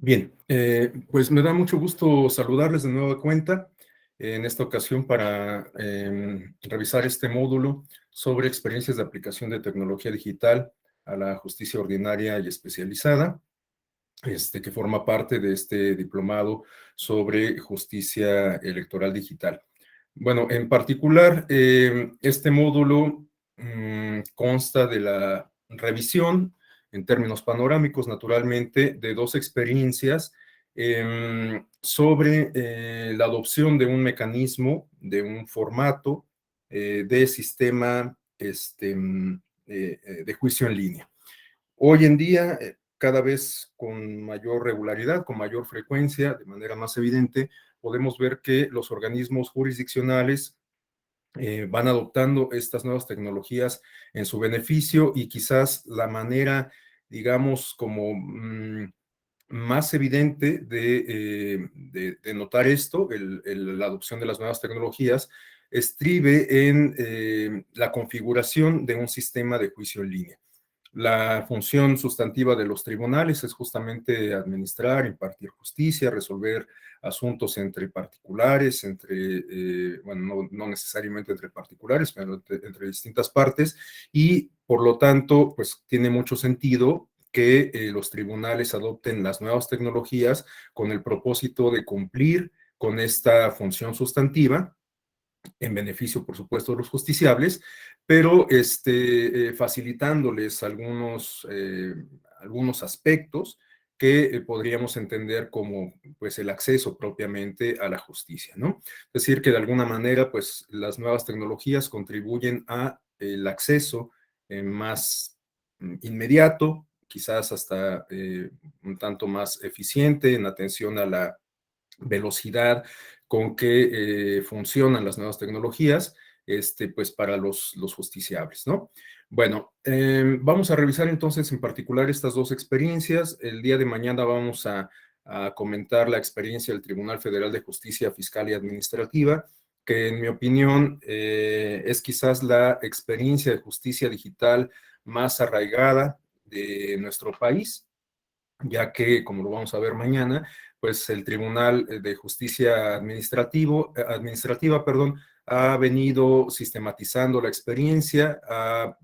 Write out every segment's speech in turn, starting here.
Bien, pues me da mucho gusto saludarles de nueva cuenta en esta ocasión para revisar este módulo sobre experiencias de aplicación de tecnología digital a la justicia ordinaria y especializada, que forma parte de este diplomado sobre justicia electoral digital. Bueno, en particular, este módulo consta de la revisión, en términos panorámicos, naturalmente, de dos experiencias sobre la adopción de un mecanismo, de un formato de sistema de juicio en línea. Hoy en día, cada vez con mayor regularidad, con mayor frecuencia, de manera más evidente, podemos ver que los organismos jurisdiccionales van adoptando estas nuevas tecnologías en su beneficio y quizás la manera, digamos, como más evidente de notar esto, la adopción de las nuevas tecnologías, estribe en la configuración de un sistema de juicio en línea. La función sustantiva de los tribunales es justamente administrar, impartir justicia, resolver asuntos entre particulares, bueno, no necesariamente entre particulares, pero entre distintas partes, y por lo tanto, pues tiene mucho sentido que los tribunales adopten las nuevas tecnologías con el propósito de cumplir con esta función sustantiva en beneficio, por supuesto, de los justiciables, pero facilitándoles algunos aspectos que podríamos entender como pues el acceso propiamente a la justicia, ¿no? Es decir, que de alguna manera pues las nuevas tecnologías contribuyen a el acceso más inmediato, quizás hasta un tanto más eficiente en atención a la velocidad con que funcionan las nuevas tecnologías, pues para los justiciables, ¿no? Bueno, vamos a revisar entonces en particular estas dos experiencias. El día de mañana vamos a comentar la experiencia del Tribunal Federal de Justicia Fiscal y Administrativa, que en mi opinión es quizás la experiencia de justicia digital más arraigada de nuestro país, ya que, como lo vamos a ver mañana, pues el Tribunal de Justicia Administrativa, perdón, ha venido sistematizando la experiencia, ha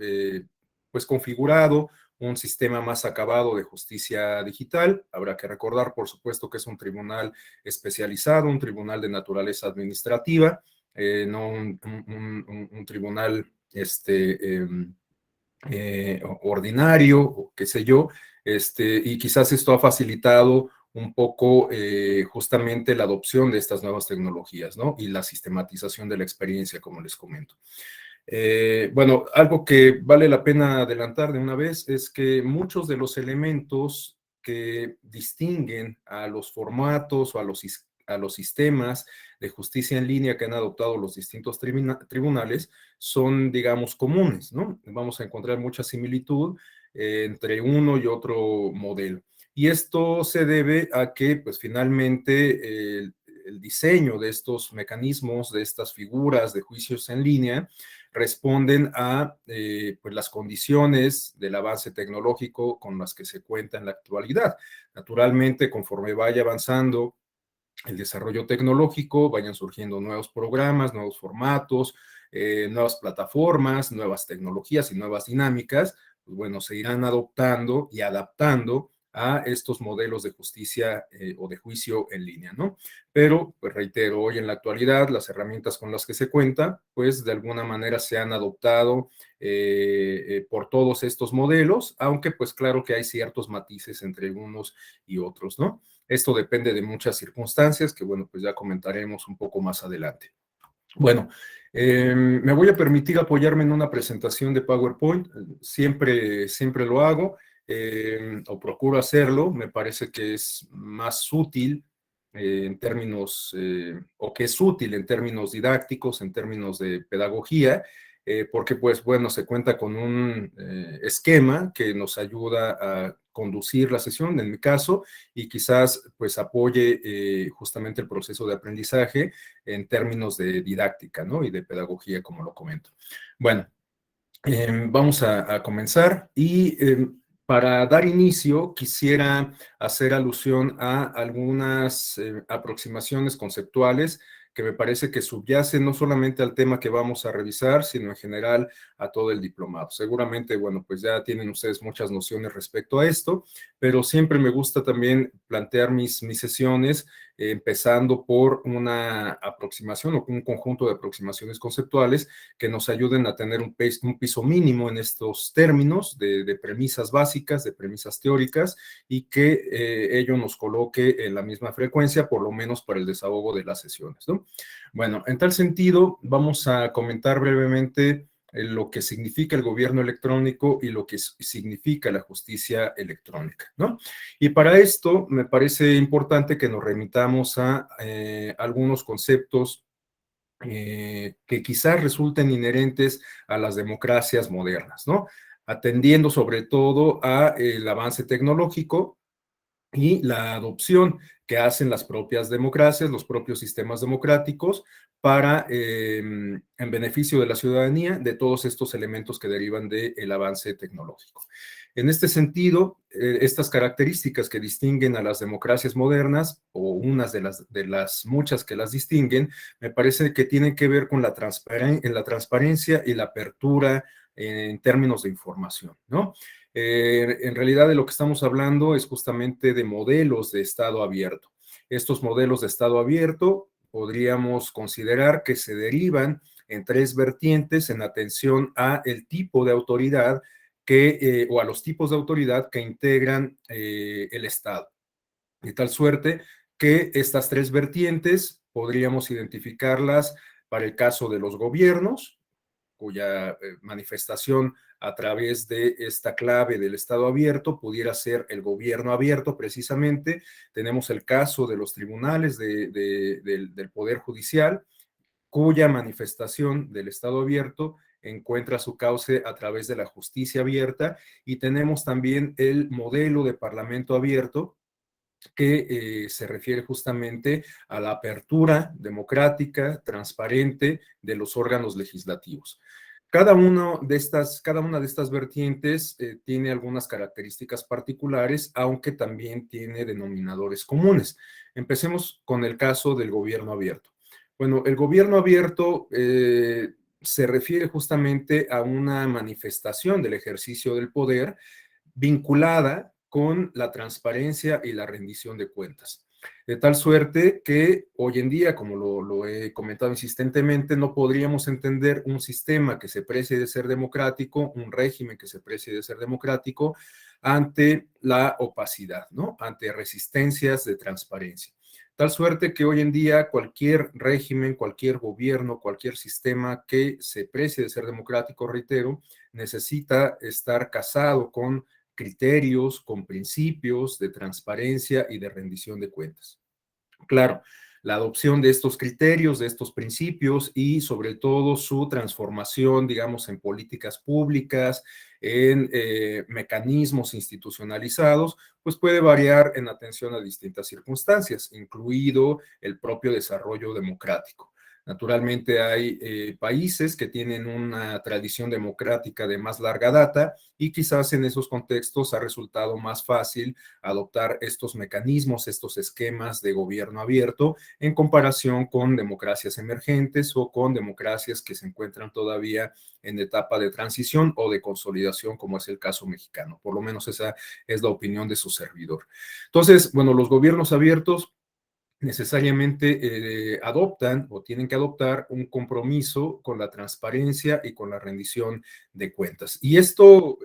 pues configurado un sistema más acabado de justicia digital. Habrá que recordar, por supuesto, que es un tribunal especializado, un tribunal de naturaleza administrativa, no un tribunal ordinario, o qué sé yo, y quizás esto ha facilitado un poco justamente la adopción de estas nuevas tecnologías, ¿no? Y la sistematización de la experiencia, como les comento. Bueno, algo que vale la pena adelantar de una vez es que muchos de los elementos que distinguen a los formatos o a los sistemas de justicia en línea que han adoptado los distintos tribunales son, digamos, comunes, ¿no? Vamos a encontrar mucha similitud entre uno y otro modelo. Y esto se debe a que, pues, finalmente el diseño de estos mecanismos, de estas figuras de juicios en línea, responden a pues las condiciones del avance tecnológico con las que se cuenta en la actualidad. Naturalmente, conforme vaya avanzando el desarrollo tecnológico, vayan surgiendo nuevos programas, nuevos formatos, nuevas plataformas, nuevas tecnologías y nuevas dinámicas, pues bueno, se irán adoptando y adaptando a estos modelos de justicia o de juicio en línea, ¿no? Pero, pues reitero, hoy en la actualidad las herramientas con las que se cuenta, pues de alguna manera se han adoptado por todos estos modelos, aunque pues claro que hay ciertos matices entre unos y otros, ¿no? Esto depende de muchas circunstancias que, bueno, pues ya comentaremos un poco más adelante. Bueno, me voy a permitir apoyarme en una presentación de PowerPoint. Siempre lo hago o procuro hacerlo. Me parece que es más útil en términos, o que es útil en términos didácticos, en términos de pedagogía, porque pues bueno, se cuenta con un esquema que nos ayuda a conducir la sesión, en mi caso, y quizás pues apoye justamente el proceso de aprendizaje en términos de didáctica, ¿no? Y de pedagogía, como lo comento. Bueno, vamos a comenzar y Para dar inicio, quisiera hacer alusión a algunas aproximaciones conceptuales que me parece que subyacen no solamente al tema que vamos a revisar, sino en general a todo el diplomado. Seguramente, bueno, pues ya tienen ustedes muchas nociones respecto a esto, pero siempre me gusta también plantear mis sesiones empezando por una aproximación o un conjunto de aproximaciones conceptuales que nos ayuden a tener un piso mínimo en estos términos de premisas básicas, de premisas teóricas, y que ello nos coloque en la misma frecuencia, por lo menos para el desahogo de las sesiones, ¿no? Bueno, en tal sentido, vamos a comentar brevemente lo que significa el gobierno electrónico y lo que significa la justicia electrónica, ¿no? Y para esto me parece importante que nos remitamos a algunos conceptos que quizás resulten inherentes a las democracias modernas, ¿no? Atendiendo sobre todo a el avance tecnológico y la adopción que hacen las propias democracias, los propios sistemas democráticos, para, en beneficio de la ciudadanía, de todos estos elementos que derivan del avance tecnológico. En este sentido, estas características que distinguen a las democracias modernas, o unas de las muchas que las distinguen, me parece que tienen que ver con la transparencia y la apertura en términos de información, ¿no? En realidad de lo que estamos hablando es justamente de modelos de Estado abierto. Estos modelos de Estado abierto podríamos considerar que se derivan en tres vertientes en atención a el tipo de autoridad o a los tipos de autoridad que integran el Estado. De tal suerte que estas tres vertientes podríamos identificarlas para el caso de los gobiernos, cuya manifestación a través de esta clave del Estado abierto pudiera ser el gobierno abierto precisamente. Tenemos el caso de los tribunales del Poder Judicial, cuya manifestación del Estado abierto encuentra su cauce a través de la justicia abierta, y tenemos también el modelo de parlamento abierto, que se refiere justamente a la apertura democrática, transparente de los órganos legislativos. Cada una de estas vertientes tiene algunas características particulares, aunque también tiene denominadores comunes. Empecemos con el caso del gobierno abierto. Bueno, el gobierno abierto se refiere justamente a una manifestación del ejercicio del poder vinculada con la transparencia y la rendición de cuentas. De tal suerte que hoy en día, como lo he comentado insistentemente, no podríamos entender un sistema que se precie de ser democrático, un régimen que se precie de ser democrático, ante la opacidad, ¿no? Ante resistencias de transparencia. Tal suerte que hoy en día cualquier régimen, cualquier gobierno, cualquier sistema que se precie de ser democrático, reitero, necesita estar casado con criterios, con principios de transparencia y de rendición de cuentas. Claro, la adopción de estos criterios, de estos principios y sobre todo su transformación, digamos, en políticas públicas, en mecanismos institucionalizados, pues puede variar en atención a distintas circunstancias, incluido el propio desarrollo democrático. Naturalmente hay países que tienen una tradición democrática de más larga data, y quizás en esos contextos ha resultado más fácil adoptar estos mecanismos, estos esquemas de gobierno abierto, en comparación con democracias emergentes o con democracias que se encuentran todavía en etapa de transición o de consolidación, como es el caso mexicano. Por lo menos esa es la opinión de su servidor. Entonces, bueno, los gobiernos abiertos necesariamente adoptan o tienen que adoptar un compromiso con la transparencia y con la rendición de cuentas. Y esto,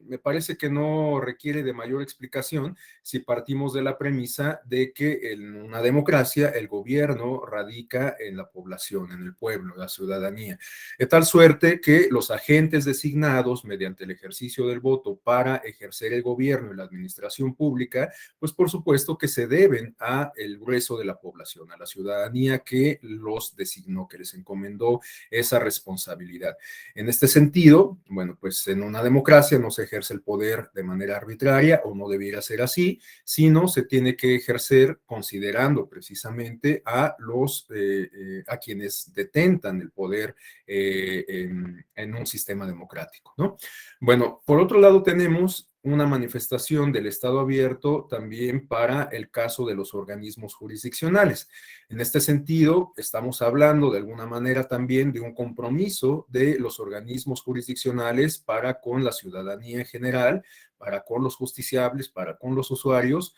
me parece que no requiere de mayor explicación si partimos de la premisa de que en una democracia el gobierno radica en la población, en el pueblo, la ciudadanía, de tal suerte que los agentes designados mediante el ejercicio del voto para ejercer el gobierno y la administración pública, pues por supuesto que se deben a el grueso de la población, a la ciudadanía que los designó, que les encomendó esa responsabilidad. En este sentido, bueno, pues en una democracia no se ejerce el poder de manera arbitraria, o no debiera ser así, sino se tiene que ejercer considerando precisamente a quienes detentan el poder en un sistema democrático, ¿no? Bueno, por otro lado tenemos una manifestación del Estado abierto también para el caso de los organismos jurisdiccionales. En este sentido, estamos hablando de alguna manera también de un compromiso de los organismos jurisdiccionales para con la ciudadanía en general, para con los justiciables, para con los usuarios,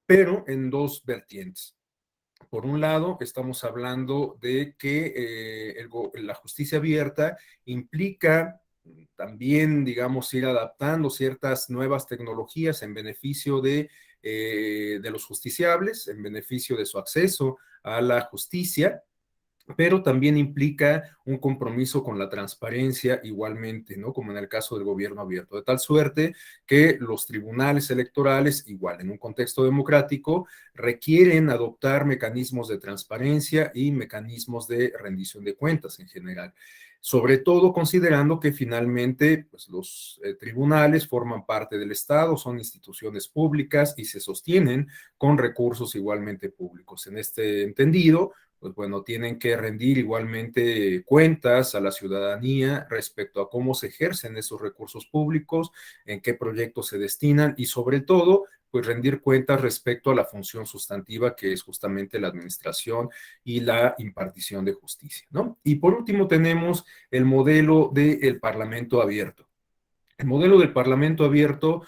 pero en dos vertientes. Por un lado, estamos hablando de que la justicia abierta implica también, digamos, ir adaptando ciertas nuevas tecnologías en beneficio de los justiciables, en beneficio de su acceso a la justicia, pero también implica un compromiso con la transparencia igualmente, ¿no? Como en el caso del gobierno abierto, de tal suerte que los tribunales electorales, igual en un contexto democrático, requieren adoptar mecanismos de transparencia y mecanismos de rendición de cuentas en general. Sobre todo considerando que finalmente pues, los tribunales forman parte del Estado, son instituciones públicas y se sostienen con recursos igualmente públicos. En este entendido, pues bueno, tienen que rendir igualmente cuentas a la ciudadanía respecto a cómo se ejercen esos recursos públicos, en qué proyectos se destinan y sobre todo, pues rendir cuentas respecto a la función sustantiva que es justamente la administración y la impartición de justicia, ¿no? Y por último tenemos el modelo del Parlamento abierto. El modelo del Parlamento abierto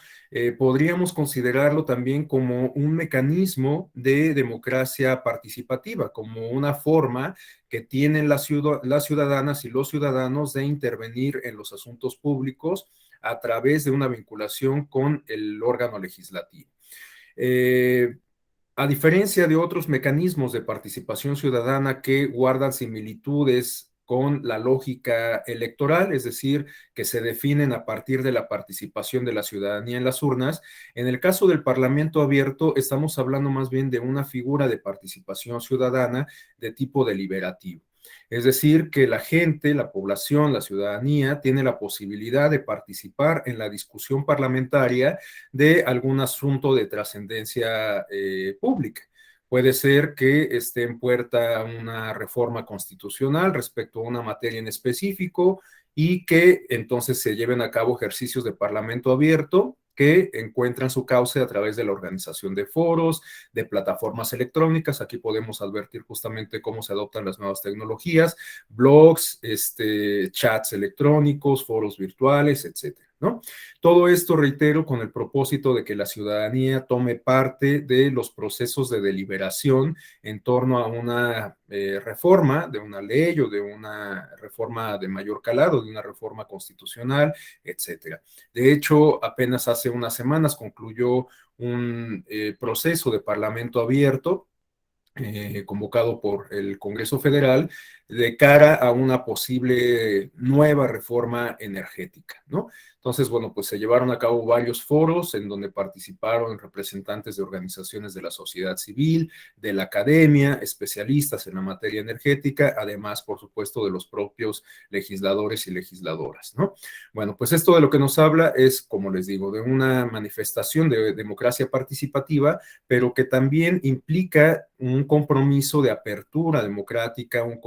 podríamos considerarlo también como un mecanismo de democracia participativa, como una forma que tienen las ciudadanas y los ciudadanos de intervenir en los asuntos públicos a través de una vinculación con el órgano legislativo. Eh, a diferencia de otros mecanismos de participación ciudadana que guardan similitudes con la lógica electoral, es decir, que se definen a partir de la participación de la ciudadanía en las urnas, en el caso del Parlamento abierto estamos hablando más bien de una figura de participación ciudadana de tipo deliberativo. Es decir, que la gente, la población, la ciudadanía tiene la posibilidad de participar en la discusión parlamentaria de algún asunto de trascendencia pública. Puede ser que esté en puerta una reforma constitucional respecto a una materia en específico y que entonces se lleven a cabo ejercicios de parlamento abierto que encuentran su cauce a través de la organización de foros, de plataformas electrónicas. Aquí podemos advertir justamente cómo se adoptan las nuevas tecnologías, blogs, chats electrónicos, foros virtuales, etcétera, ¿no? Todo esto, reitero, con el propósito de que la ciudadanía tome parte de los procesos de deliberación en torno a una reforma de una ley o de una reforma de mayor calado, de una reforma constitucional, etcétera. De hecho, apenas hace unas semanas concluyó un proceso de parlamento abierto convocado por el Congreso Federal de cara a una posible nueva reforma energética, ¿no? Entonces, bueno, pues se llevaron a cabo varios foros en donde participaron representantes de organizaciones de la sociedad civil, de la academia, especialistas en la materia energética, además, por supuesto, de los propios legisladores y legisladoras, ¿no? Bueno, pues esto de lo que nos habla es, como les digo, de una manifestación de democracia participativa, pero que también implica un compromiso de apertura democrática, un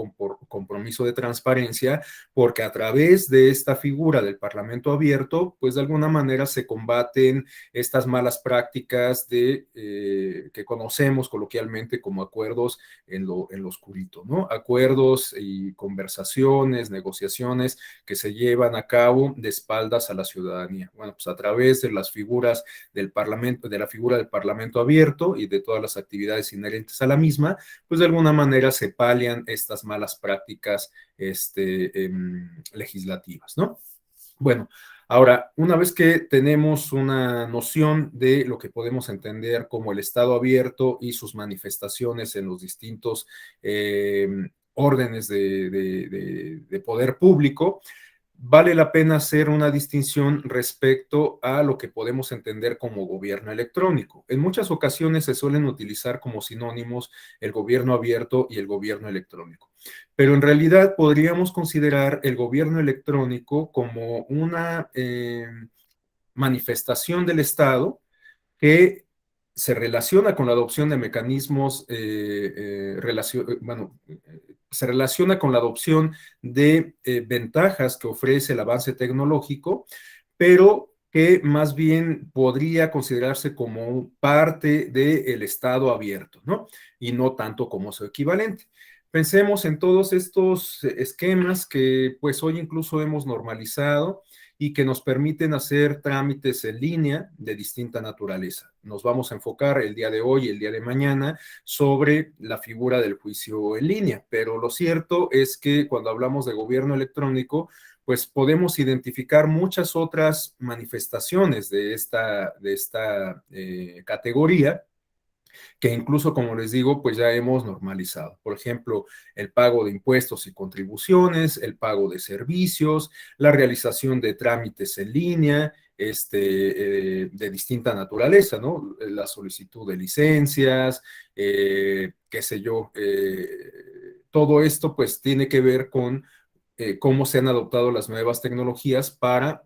compromiso de transparencia, porque a través de esta figura del Parlamento abierto, pues de alguna manera se combaten estas malas prácticas que conocemos coloquialmente como acuerdos en lo oscurito, ¿no? Acuerdos y conversaciones, negociaciones que se llevan a cabo de espaldas a la ciudadanía. Bueno, pues a través de las figuras del Parlamento, de la figura del Parlamento abierto y de todas las actividades inherentes a la misma, pues de alguna manera se palian estas malas prácticas legislativas, ¿no? Bueno, ahora, una vez que tenemos una noción de lo que podemos entender como el Estado abierto y sus manifestaciones en los distintos órdenes de poder público, vale la pena hacer una distinción respecto a lo que podemos entender como gobierno electrónico. En muchas ocasiones se suelen utilizar como sinónimos el gobierno abierto y el gobierno electrónico, pero en realidad podríamos considerar el gobierno electrónico como una manifestación del Estado que se relaciona con la adopción de mecanismos, se relaciona con la adopción de ventajas que ofrece el avance tecnológico, pero que más bien podría considerarse como parte del Estado abierto, ¿no? Y no tanto como su equivalente. Pensemos en todos estos esquemas que pues hoy incluso hemos normalizado y que nos permiten hacer trámites en línea de distinta naturaleza. Nos vamos a enfocar el día de hoy y el día de mañana sobre la figura del juicio en línea, pero lo cierto es que cuando hablamos de gobierno electrónico, pues podemos identificar muchas otras manifestaciones de esta categoría que incluso, como les digo, pues ya hemos normalizado. Por ejemplo, el pago de impuestos y contribuciones, el pago de servicios, la realización de trámites en línea, de distinta naturaleza, ¿no? La solicitud de licencias, qué sé yo, todo esto pues tiene que ver con cómo se han adoptado las nuevas tecnologías para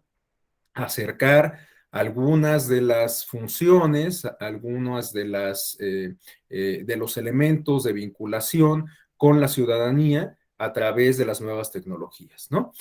acercar algunas de las funciones, algunas de los elementos de vinculación con la ciudadanía a través de las nuevas tecnologías, ¿no?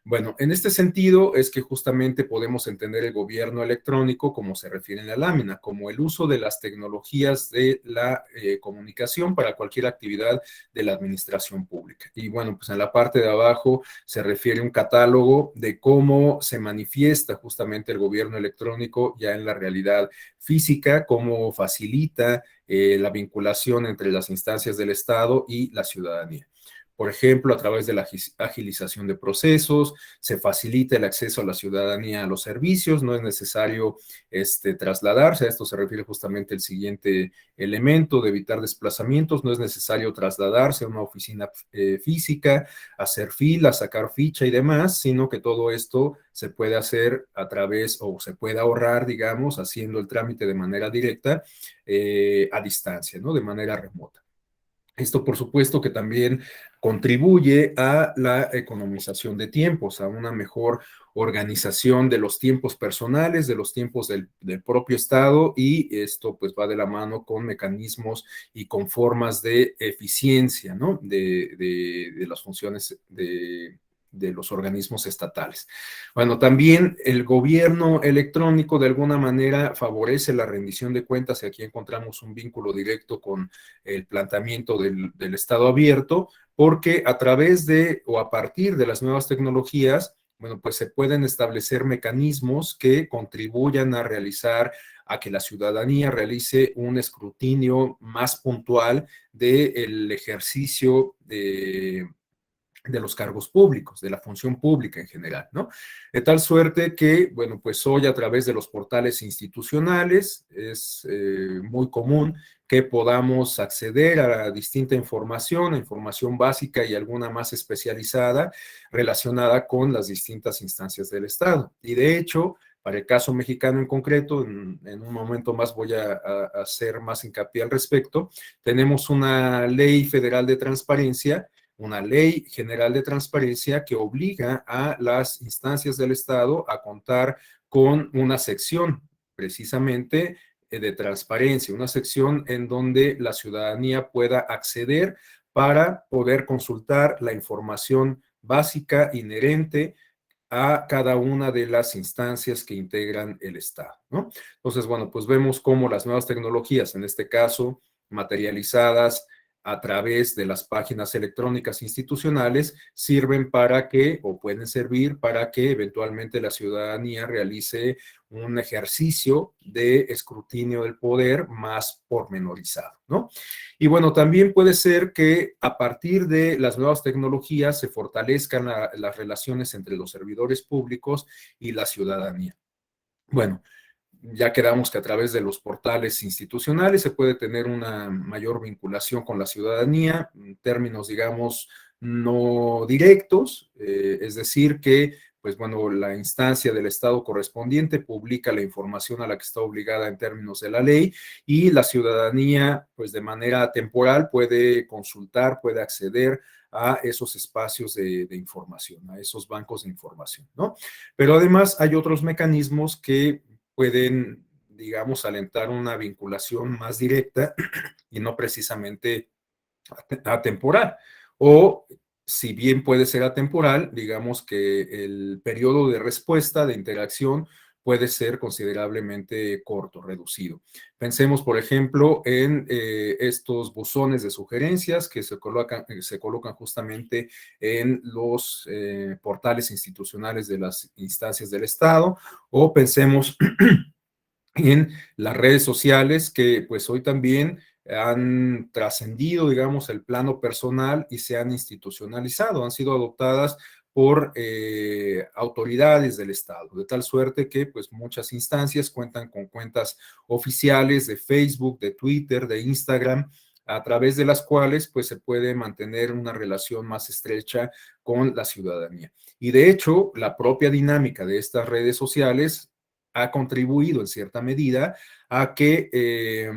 Bueno, en este sentido es que justamente podemos entender el gobierno electrónico como se refiere en la lámina, como el uso de las tecnologías de la comunicación para cualquier actividad de la administración pública. Y bueno, pues en la parte de abajo se refiere a un catálogo de cómo se manifiesta justamente el gobierno electrónico ya en la realidad física, cómo facilita la vinculación entre las instancias del Estado y la ciudadanía. Por ejemplo, a través de la agilización de procesos, se facilita el acceso a la ciudadanía a los servicios, no es necesario trasladarse, a esto se refiere justamente el siguiente elemento de evitar desplazamientos, no es necesario trasladarse a una oficina física, hacer fila, sacar ficha y demás, sino que todo esto se puede hacer a través o se puede ahorrar, digamos, haciendo el trámite de manera directa a distancia, ¿no? De manera remota. Esto, por supuesto, que también contribuye a la economización de tiempos, a una mejor organización de los tiempos personales, de los tiempos del propio Estado, y esto pues va de la mano con mecanismos y con formas de eficiencia, ¿no? De las funciones de los organismos estatales. Bueno, también el gobierno electrónico de alguna manera favorece la rendición de cuentas y aquí encontramos un vínculo directo con el planteamiento del Estado abierto, porque a través de o a partir de las nuevas tecnologías, bueno, pues se pueden establecer mecanismos que contribuyan a realizar, a que la ciudadanía realice un escrutinio más puntual del ejercicio de los cargos públicos, de la función pública en general, ¿no? De tal suerte que, bueno, pues hoy a través de los portales institucionales es muy común que podamos acceder a distinta información, a información básica y alguna más especializada relacionada con las distintas instancias del Estado. Y de hecho, para el caso mexicano en concreto, en un momento más voy a hacer más hincapié al respecto, tenemos una ley federal de transparencia, una ley general de transparencia que obliga a las instancias del Estado a contar con una sección precisamente de transparencia, una sección en donde la ciudadanía pueda acceder para poder consultar la información básica inherente a cada una de las instancias que integran el Estado, ¿no? Entonces, bueno, pues vemos cómo las nuevas tecnologías, en este caso, materializadas a través de las páginas electrónicas institucionales, sirven para que, o pueden servir para que eventualmente la ciudadanía realice un ejercicio de escrutinio del poder más pormenorizado, ¿no? Y bueno, también puede ser que a partir de las nuevas tecnologías se fortalezcan las relaciones entre los servidores públicos y la ciudadanía. Bueno, ya quedamos que a través de los portales institucionales se puede tener una mayor vinculación con la ciudadanía, en términos, digamos, no directos, es decir, que, pues bueno, la instancia del Estado correspondiente publica la información a la que está obligada en términos de la ley y la ciudadanía, pues de manera temporal, puede consultar, puede acceder a esos espacios de información, a esos bancos de información, ¿no? Pero además hay otros mecanismos que pueden, digamos, alentar una vinculación más directa y no precisamente atemporal. O si bien puede ser atemporal, digamos que el periodo de respuesta, de interacción, puede ser considerablemente corto, reducido. Pensemos, por ejemplo, en estos buzones de sugerencias que se colocan justamente en los portales institucionales de las instancias del Estado, o pensemos en las redes sociales que pues hoy también han trascendido, digamos, el plano personal y se han institucionalizado, han sido adoptadas por autoridades del Estado, de tal suerte que pues muchas instancias cuentan con cuentas oficiales de Facebook, de Twitter, de Instagram, a través de las cuales pues se puede mantener una relación más estrecha con la ciudadanía. Y de hecho, la propia dinámica de estas redes sociales ha contribuido en cierta medida a que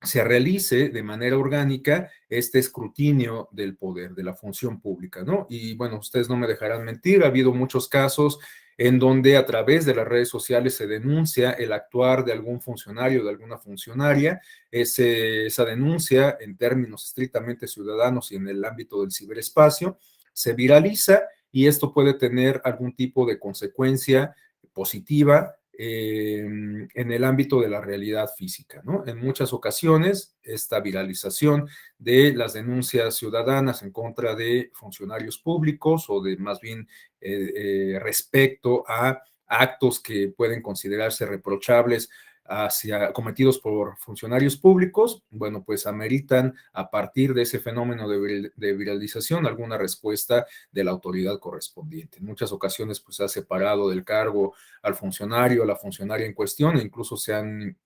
se realice de manera orgánica este escrutinio del poder, de la función pública, ¿no? Y bueno, ustedes no me dejarán mentir, ha habido muchos casos en donde a través de las redes sociales se denuncia el actuar de algún funcionario, de alguna funcionaria, esa denuncia en términos estrictamente ciudadanos y en el ámbito del ciberespacio, se viraliza y esto puede tener algún tipo de consecuencia positiva en el ámbito de la realidad física, ¿no? En muchas ocasiones, esta viralización de las denuncias ciudadanas en contra de funcionarios públicos o de más bien respecto a actos que pueden considerarse reprochables cometidos por funcionarios públicos, bueno, pues ameritan a partir de ese fenómeno de viralización alguna respuesta de la autoridad correspondiente. En muchas ocasiones pues se ha separado del cargo al funcionario, a la funcionaria en cuestión, e incluso se han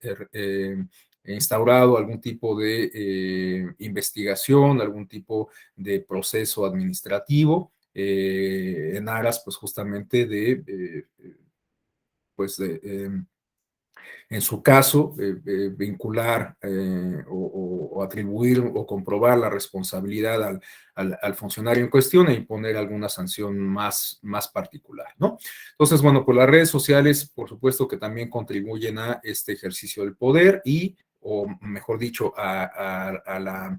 instaurado algún tipo de investigación, algún tipo de proceso administrativo en aras pues justamente pues en su caso, vincular o atribuir o comprobar la responsabilidad al funcionario en cuestión e imponer alguna sanción más particular, ¿no? Entonces, bueno, pues las redes sociales, por supuesto que también contribuyen a este ejercicio del poder y, o mejor dicho, a la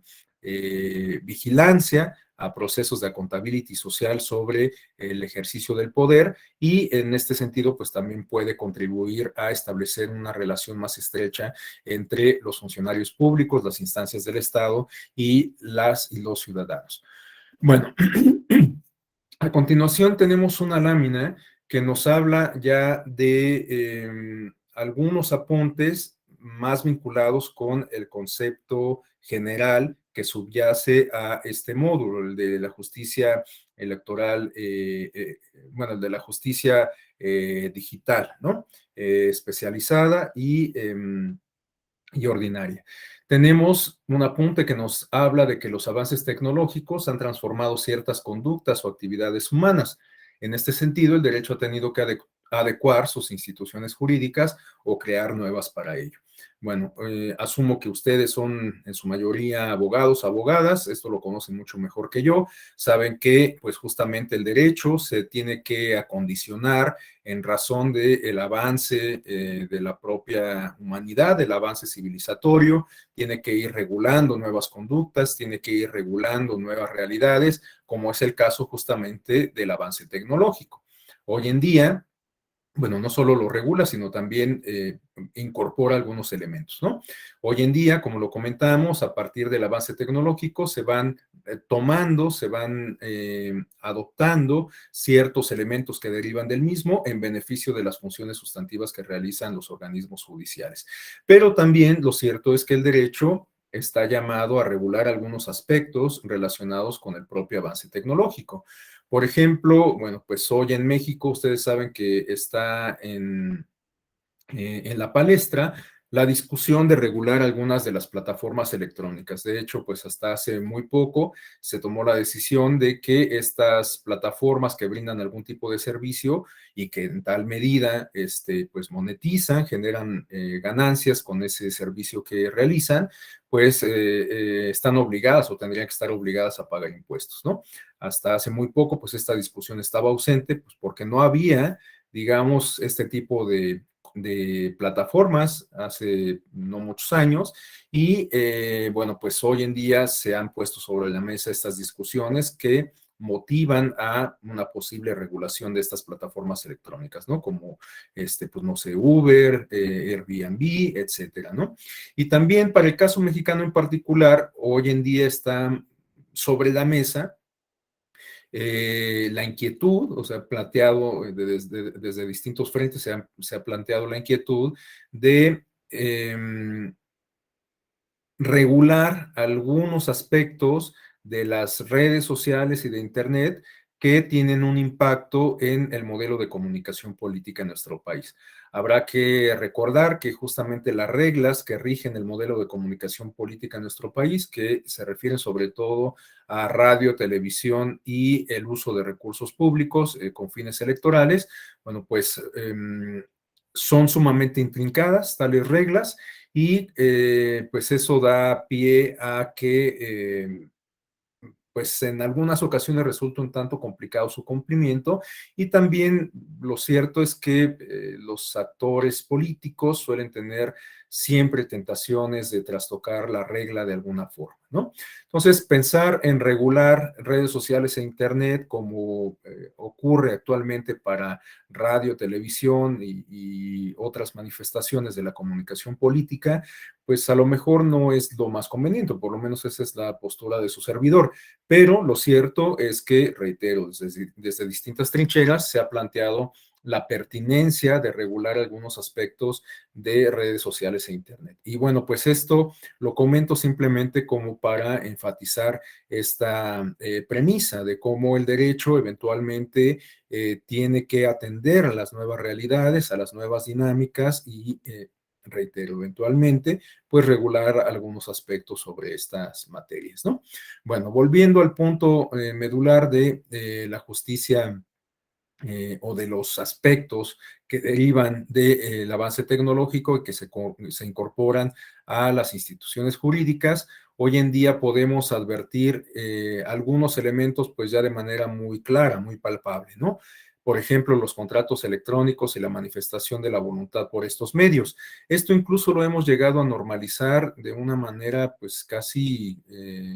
vigilancia, a procesos de accountability social sobre el ejercicio del poder y en este sentido pues también puede contribuir a establecer una relación más estrecha entre los funcionarios públicos, las instancias del Estado y los ciudadanos. Bueno, a continuación tenemos una lámina que nos habla ya de algunos apuntes más vinculados con el concepto general que subyace a este módulo, el de la justicia electoral, bueno, el de la justicia digital, ¿no? Especializada y ordinaria. Tenemos un apunte que nos habla de que los avances tecnológicos han transformado ciertas conductas o actividades humanas. En este sentido, el derecho ha tenido que adecuar sus instituciones jurídicas o crear nuevas para ello. Bueno, asumo que ustedes son en su mayoría abogados, abogadas, esto lo conocen mucho mejor que yo, saben que pues justamente el derecho se tiene que acondicionar en razón del avance de la propia humanidad, del avance civilizatorio, tiene que ir regulando nuevas conductas, tiene que ir regulando nuevas realidades, como es el caso justamente del avance tecnológico. Hoy en día, bueno, no solo lo regula, sino también incorpora algunos elementos, ¿no? Hoy en día, como lo comentamos, a partir del avance tecnológico se van tomando, se van adoptando ciertos elementos que derivan del mismo en beneficio de las funciones sustantivas que realizan los organismos judiciales. Pero también lo cierto es que el derecho está llamado a regular algunos aspectos relacionados con el propio avance tecnológico. Por ejemplo, bueno, pues hoy en México ustedes saben que está en la palestra la discusión de regular algunas de las plataformas electrónicas. De hecho, pues hasta hace muy poco se tomó la decisión de que estas plataformas que brindan algún tipo de servicio y que en tal medida pues monetizan, generan ganancias con ese servicio que realizan, pues están obligadas o tendrían que estar obligadas a pagar impuestos, ¿no? Hasta hace muy poco, pues esta discusión estaba ausente, pues porque no había, digamos, este tipo de plataformas hace no muchos años y bueno, pues hoy en día se han puesto sobre la mesa estas discusiones que motivan a una posible regulación de estas plataformas electrónicas, ¿no? Como, pues no sé, Uber, Airbnb, etcétera, ¿no? Y también para el caso mexicano en particular, hoy en día está sobre la mesa la inquietud, o sea, planteado desde distintos frentes, se ha planteado la inquietud de regular algunos aspectos de las redes sociales y de Internet que tienen un impacto en el modelo de comunicación política en nuestro país. Habrá que recordar que justamente las reglas que rigen el modelo de comunicación política en nuestro país, que se refieren sobre todo a radio, televisión y el uso de recursos públicos con fines electorales, bueno, pues son sumamente intrincadas tales reglas y pues eso da pie a que pues en algunas ocasiones resulta un tanto complicado su cumplimiento y también lo cierto es que los actores políticos suelen tener siempre tentaciones de trastocar la regla de alguna forma, ¿no? Entonces, pensar en regular redes sociales e Internet como ocurre actualmente para radio, televisión y otras manifestaciones de la comunicación política, pues a lo mejor no es lo más conveniente, por lo menos esa es la postura de su servidor. Pero lo cierto es que, reitero, desde distintas trincheras se ha planteado la pertinencia de regular algunos aspectos de redes sociales e Internet. Y bueno, pues esto lo comento simplemente como para enfatizar esta premisa de cómo el derecho eventualmente tiene que atender a las nuevas realidades, a las nuevas dinámicas y reitero, eventualmente, pues regular algunos aspectos sobre estas materias, ¿no? Bueno, volviendo al punto medular de la justicia o de los aspectos que derivan del avance tecnológico y que se incorporan a las instituciones jurídicas, hoy en día podemos advertir algunos elementos pues ya de manera muy clara, muy palpable, ¿no? Por ejemplo, los contratos electrónicos y la manifestación de la voluntad por estos medios. Esto incluso lo hemos llegado a normalizar de una manera pues casi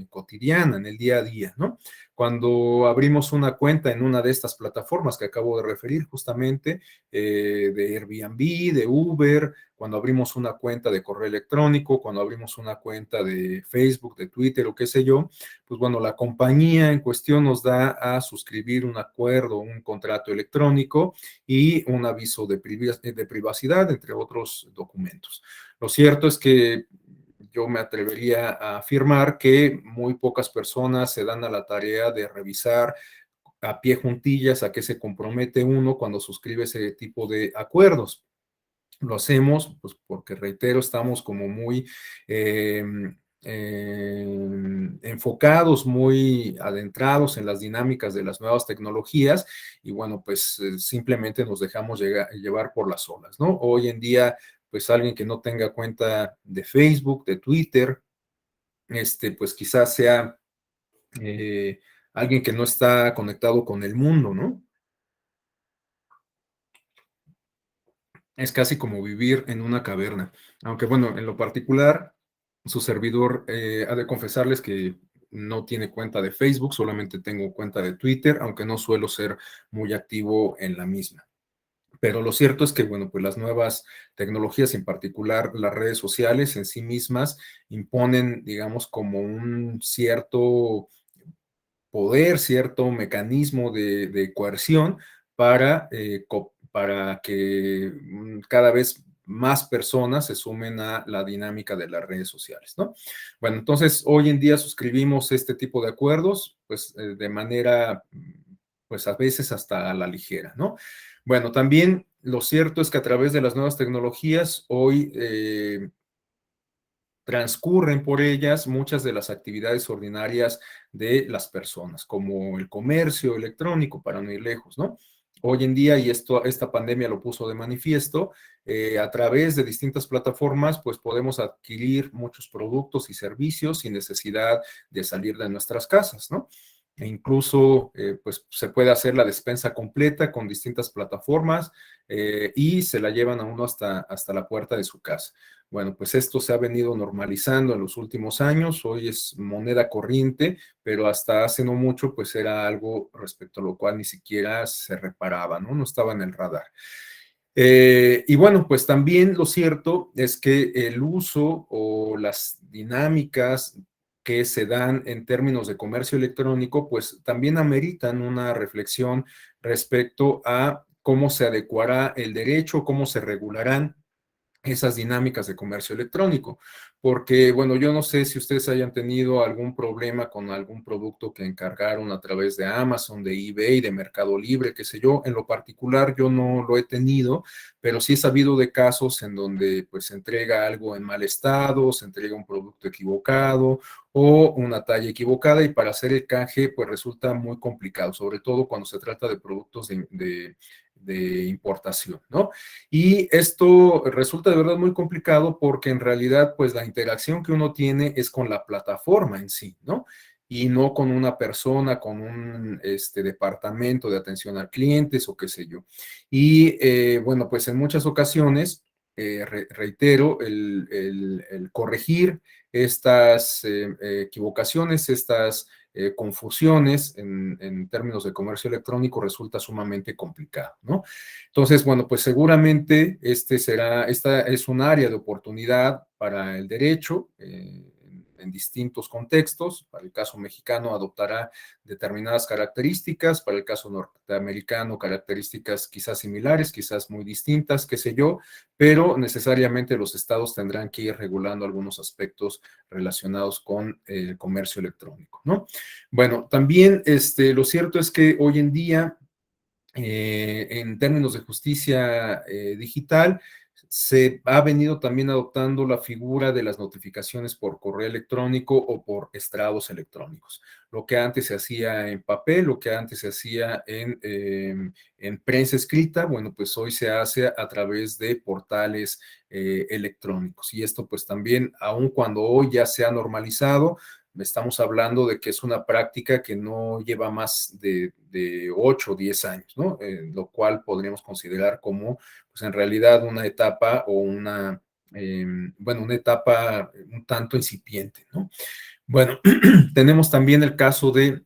cotidiana en el día a día, ¿no? Cuando abrimos una cuenta en una de estas plataformas que acabo de referir justamente, de Airbnb, de Uber, cuando abrimos una cuenta de correo electrónico, cuando abrimos una cuenta de Facebook, de Twitter o qué sé yo, pues bueno, la compañía en cuestión nos da a suscribir un acuerdo, un contrato electrónico y un aviso de privacidad, entre otros documentos. Lo cierto es que yo me atrevería a afirmar que muy pocas personas se dan a la tarea de revisar a pie juntillas a qué se compromete uno cuando suscribe ese tipo de acuerdos. Lo hacemos pues porque, reitero, estamos como muy eh, enfocados, muy adentrados en las dinámicas de las nuevas tecnologías y bueno, pues simplemente nos dejamos llevar por las olas, ¿no? Hoy en día, pues alguien que no tenga cuenta de Facebook, de Twitter, pues quizás sea alguien que no está conectado con el mundo, ¿no? Es casi como vivir en una caverna. Aunque bueno, en lo particular, su servidor ha de confesarles que no tiene cuenta de Facebook, solamente tengo cuenta de Twitter, aunque no suelo ser muy activo en la misma. Pero lo cierto es que, bueno, pues las nuevas tecnologías, en particular las redes sociales en sí mismas, imponen, digamos, como un cierto poder, cierto mecanismo de coerción para que cada vez más personas se sumen a la dinámica de las redes sociales, ¿no? Bueno, entonces hoy en día suscribimos este tipo de acuerdos, pues de manera, pues a veces hasta a la ligera, ¿no? Bueno, también lo cierto es que a través de las nuevas tecnologías, hoy transcurren por ellas muchas de las actividades ordinarias de las personas, como el comercio electrónico, para no ir lejos, ¿no? Hoy en día, y esta pandemia lo puso de manifiesto, a través de distintas plataformas, pues podemos adquirir muchos productos y servicios sin necesidad de salir de nuestras casas, ¿no? e incluso pues se puede hacer la despensa completa con distintas plataformas y se la llevan a uno hasta la puerta de su casa. Bueno, pues esto se ha venido normalizando en los últimos años, hoy es moneda corriente, pero hasta hace no mucho pues era algo respecto a lo cual ni siquiera se reparaba, ¿no? No estaba en el radar. Y bueno, pues también lo cierto es que el uso o las dinámicas que se dan en términos de comercio electrónico, pues también ameritan una reflexión respecto a cómo se adecuará el derecho, cómo se regularán esas dinámicas de comercio electrónico, porque bueno, yo no sé si ustedes hayan tenido algún problema con algún producto que encargaron a través de Amazon, de eBay, de Mercado Libre, qué sé yo, en lo particular yo no lo he tenido, pero sí he sabido de casos en donde pues se entrega algo en mal estado, se entrega un producto equivocado o una talla equivocada y para hacer el canje pues resulta muy complicado, sobre todo cuando se trata de productos de importación, ¿no? Y esto resulta de verdad muy complicado porque en realidad, pues la interacción que uno tiene es con la plataforma en sí, ¿no? Y no con una persona, con un departamento de atención a clientes o qué sé yo. Y bueno, pues en muchas ocasiones, reitero, el corregir estas equivocaciones, estas confusiones en términos de comercio electrónico resulta sumamente complicado, ¿no? Entonces, bueno, pues seguramente esta es un área de oportunidad para el derecho en distintos contextos. Para el caso mexicano adoptará determinadas características, para el caso norteamericano características quizás similares, quizás muy distintas, qué sé yo, pero necesariamente los estados tendrán que ir regulando algunos aspectos relacionados con el comercio electrónico, ¿no? Bueno, también lo cierto es que hoy en día en términos de justicia digital, se ha venido también adoptando la figura de las notificaciones por correo electrónico o por estrados electrónicos. Lo que antes se hacía en papel, lo que antes se hacía en prensa escrita, bueno, pues hoy se hace a través de portales electrónicos. Y esto pues también, aun cuando hoy ya se ha normalizado, estamos hablando de que es una práctica que no lleva más de 8 o 10 años, ¿no? Lo cual podríamos considerar como, pues en realidad, una etapa o bueno, una etapa un tanto incipiente, ¿no? Bueno, tenemos también el caso de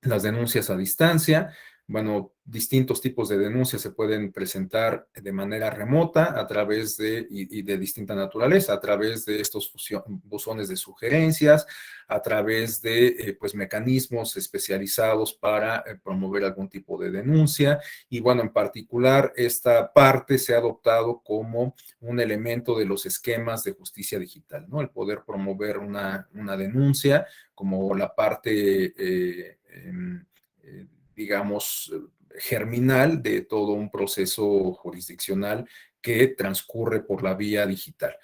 las denuncias a distancia. Bueno, distintos tipos de denuncias se pueden presentar de manera remota a través y de distinta naturaleza, a través de estos buzones de sugerencias, a través de pues mecanismos especializados para promover algún tipo de denuncia. Y bueno, en particular, esta parte se ha adoptado como un elemento de los esquemas de justicia digital, ¿no? El poder promover una denuncia como la parte digamos, germinal de todo un proceso jurisdiccional que transcurre por la vía digital.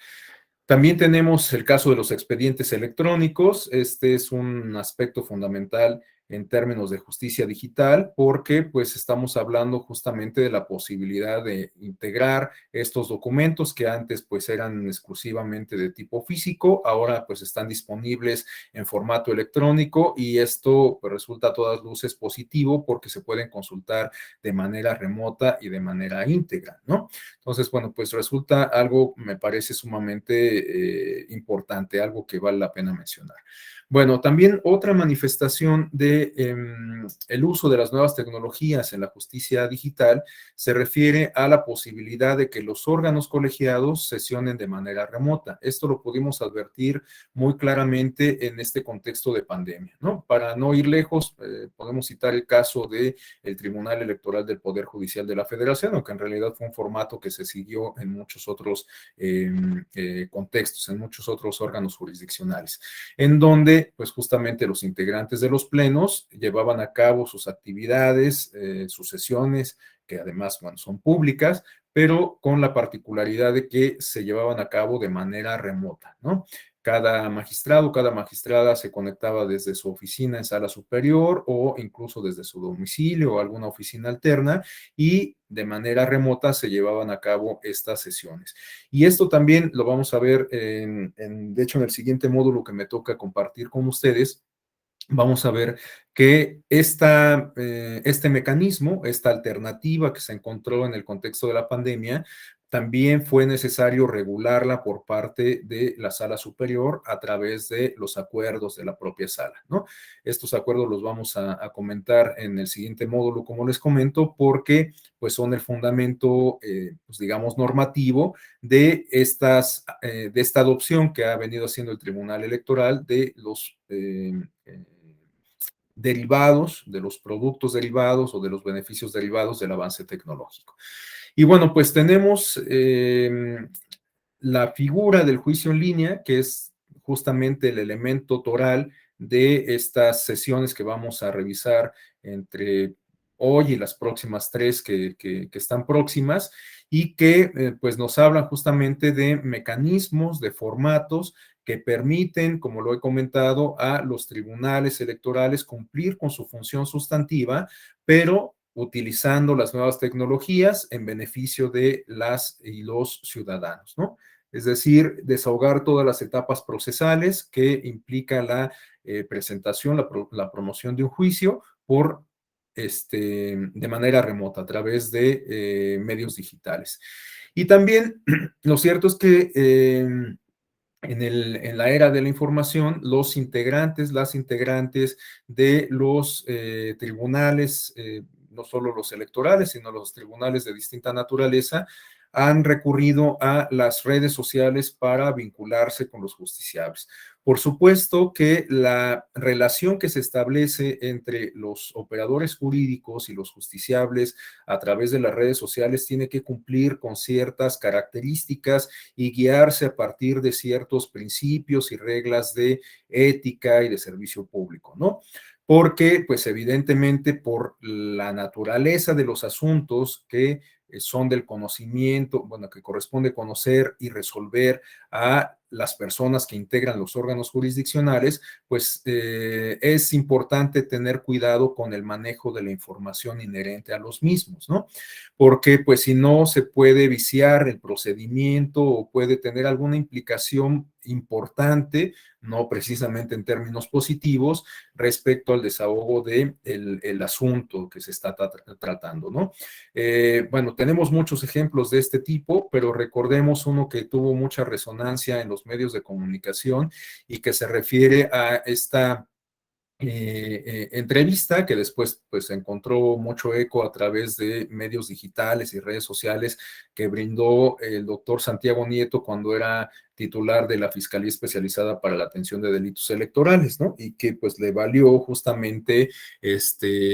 También tenemos el caso de los expedientes electrónicos. Este es un aspecto fundamental en términos de justicia digital porque pues estamos hablando justamente de la posibilidad de integrar estos documentos que antes pues eran exclusivamente de tipo físico, ahora pues están disponibles en formato electrónico y esto pues, resulta a todas luces positivo porque se pueden consultar de manera remota y de manera íntegra, ¿no? Entonces, bueno, pues resulta algo, me parece sumamente importante, algo que vale la pena mencionar. Bueno, también otra manifestación de el uso de las nuevas tecnologías en la justicia digital se refiere a la posibilidad de que los órganos colegiados sesionen de manera remota. Esto lo pudimos advertir muy claramente en este contexto de pandemia, ¿no? Para no ir lejos, podemos citar el caso del Tribunal Electoral del Poder Judicial de la Federación, aunque en realidad fue un formato que se siguió en muchos otros contextos, en muchos otros órganos jurisdiccionales, en donde pues justamente los integrantes de los plenos llevaban a cabo sus actividades, sus sesiones, que además bueno, son públicas, pero con la particularidad de que se llevaban a cabo de manera remota, ¿no? Cada magistrado, cada magistrada se conectaba desde su oficina en sala superior o incluso desde su domicilio o alguna oficina alterna y de manera remota se llevaban a cabo estas sesiones. Y esto también lo vamos a ver, de hecho, en el siguiente módulo que me toca compartir con ustedes, vamos a ver que este mecanismo, esta alternativa que se encontró en el contexto de la pandemia, también fue necesario regularla por parte de la sala superior a través de los acuerdos de la propia sala, ¿no? Estos acuerdos los vamos a comentar en el siguiente módulo, como les comento, porque pues son el fundamento, pues, digamos, normativo de esta adopción que ha venido haciendo el Tribunal Electoral de los derivados, de los productos derivados o de los beneficios derivados del avance tecnológico. Y bueno, pues tenemos la figura del juicio en línea, que es justamente el elemento toral de estas sesiones que vamos a revisar entre hoy y las próximas tres que están próximas y que pues nos hablan justamente de mecanismos, de formatos que permiten, como lo he comentado, a los tribunales electorales cumplir con su función sustantiva, pero utilizando las nuevas tecnologías en beneficio de las y los ciudadanos, ¿no? Es decir, desahogar todas las etapas procesales que implica la presentación, la promoción de un juicio de manera remota a través de medios digitales. Y también lo cierto es que en la era de la información, los integrantes, las integrantes de los tribunales, no solo los electorales, sino los tribunales de distinta naturaleza, han recurrido a las redes sociales para vincularse con los justiciables. Por supuesto que la relación que se establece entre los operadores jurídicos y los justiciables a través de las redes sociales tiene que cumplir con ciertas características y guiarse a partir de ciertos principios y reglas de ética y de servicio público, ¿no? Porque, pues evidentemente, por la naturaleza de los asuntos que son del conocimiento, bueno, que corresponde conocer y resolver a las personas que integran los órganos jurisdiccionales, pues es importante tener cuidado con el manejo de la información inherente a los mismos, ¿no? Porque pues si no se puede viciar el procedimiento o puede tener alguna implicación importante, no precisamente en términos positivos, respecto al desahogo de el asunto que se está tratando, ¿no? Bueno, tenemos muchos ejemplos de este tipo, pero recordemos uno que tuvo mucha resonancia en los medios de comunicación y que se refiere a esta entrevista que después pues encontró mucho eco a través de medios digitales y redes sociales que brindó el doctor Santiago Nieto cuando era titular de la Fiscalía Especializada para la Atención de Delitos Electorales, ¿no? Y que pues le valió justamente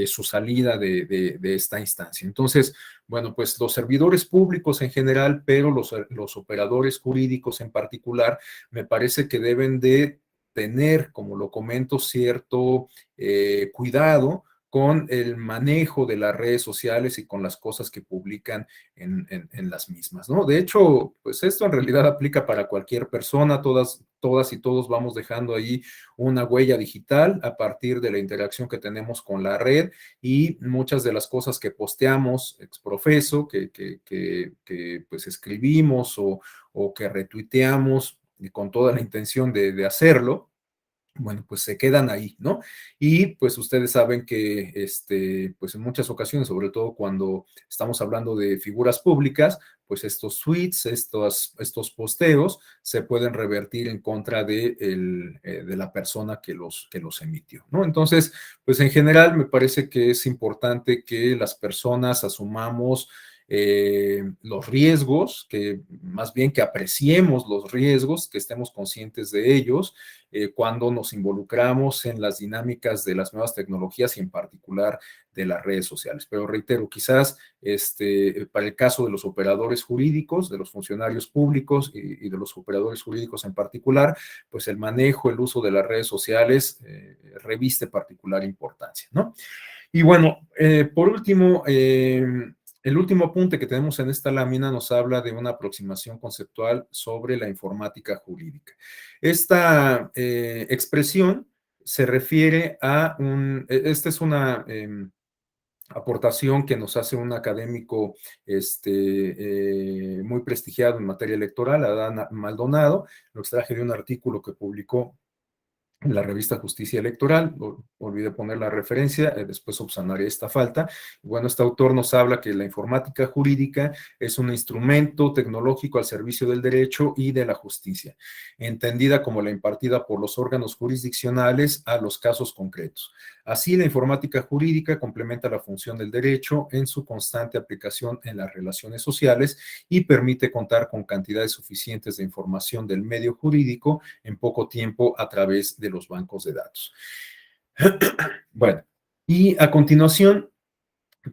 su salida de esta instancia. Entonces, bueno, pues los servidores públicos en general, pero los operadores jurídicos en particular, me parece que deben de tener, como lo comento, cierto cuidado con el manejo de las redes sociales y con las cosas que publican en las mismas, ¿no? De hecho, pues esto en realidad aplica para cualquier persona, todas y todos vamos dejando ahí una huella digital a partir de la interacción que tenemos con la red y muchas de las cosas que posteamos exprofeso, que pues escribimos o que retuiteamos y con toda la intención de hacerlo, bueno, pues se quedan ahí, ¿no? Y pues ustedes saben que, pues en muchas ocasiones, sobre todo cuando estamos hablando de figuras públicas, pues estos tweets, estos posteos se pueden revertir en contra de la persona que los emitió, ¿no? Entonces, pues en general me parece que es importante que las personas asumamos los riesgos, que más bien que apreciemos los riesgos, que estemos conscientes de ellos cuando nos involucramos en las dinámicas de las nuevas tecnologías y en particular de las redes sociales. Pero reitero, quizás para el caso de los operadores jurídicos, de los funcionarios públicos y de los operadores jurídicos en particular, pues el manejo, el uso de las redes sociales reviste particular importancia, ¿no? Y bueno, por último, el último apunte que tenemos en esta lámina nos habla de una aproximación conceptual sobre la informática jurídica. Esta expresión se refiere a esta es una aportación que nos hace un académico muy prestigiado en materia electoral, Adán Maldonado. Lo extraje de un artículo que publicó en la revista Justicia Electoral, olvidé poner la referencia, después subsanaré esta falta. Bueno, este autor nos habla que la informática jurídica es un instrumento tecnológico al servicio del derecho y de la justicia, entendida como la impartida por los órganos jurisdiccionales a los casos concretos. Así, la informática jurídica complementa la función del derecho en su constante aplicación en las relaciones sociales y permite contar con cantidades suficientes de información del medio jurídico en poco tiempo a través de los bancos de datos. Bueno, y a continuación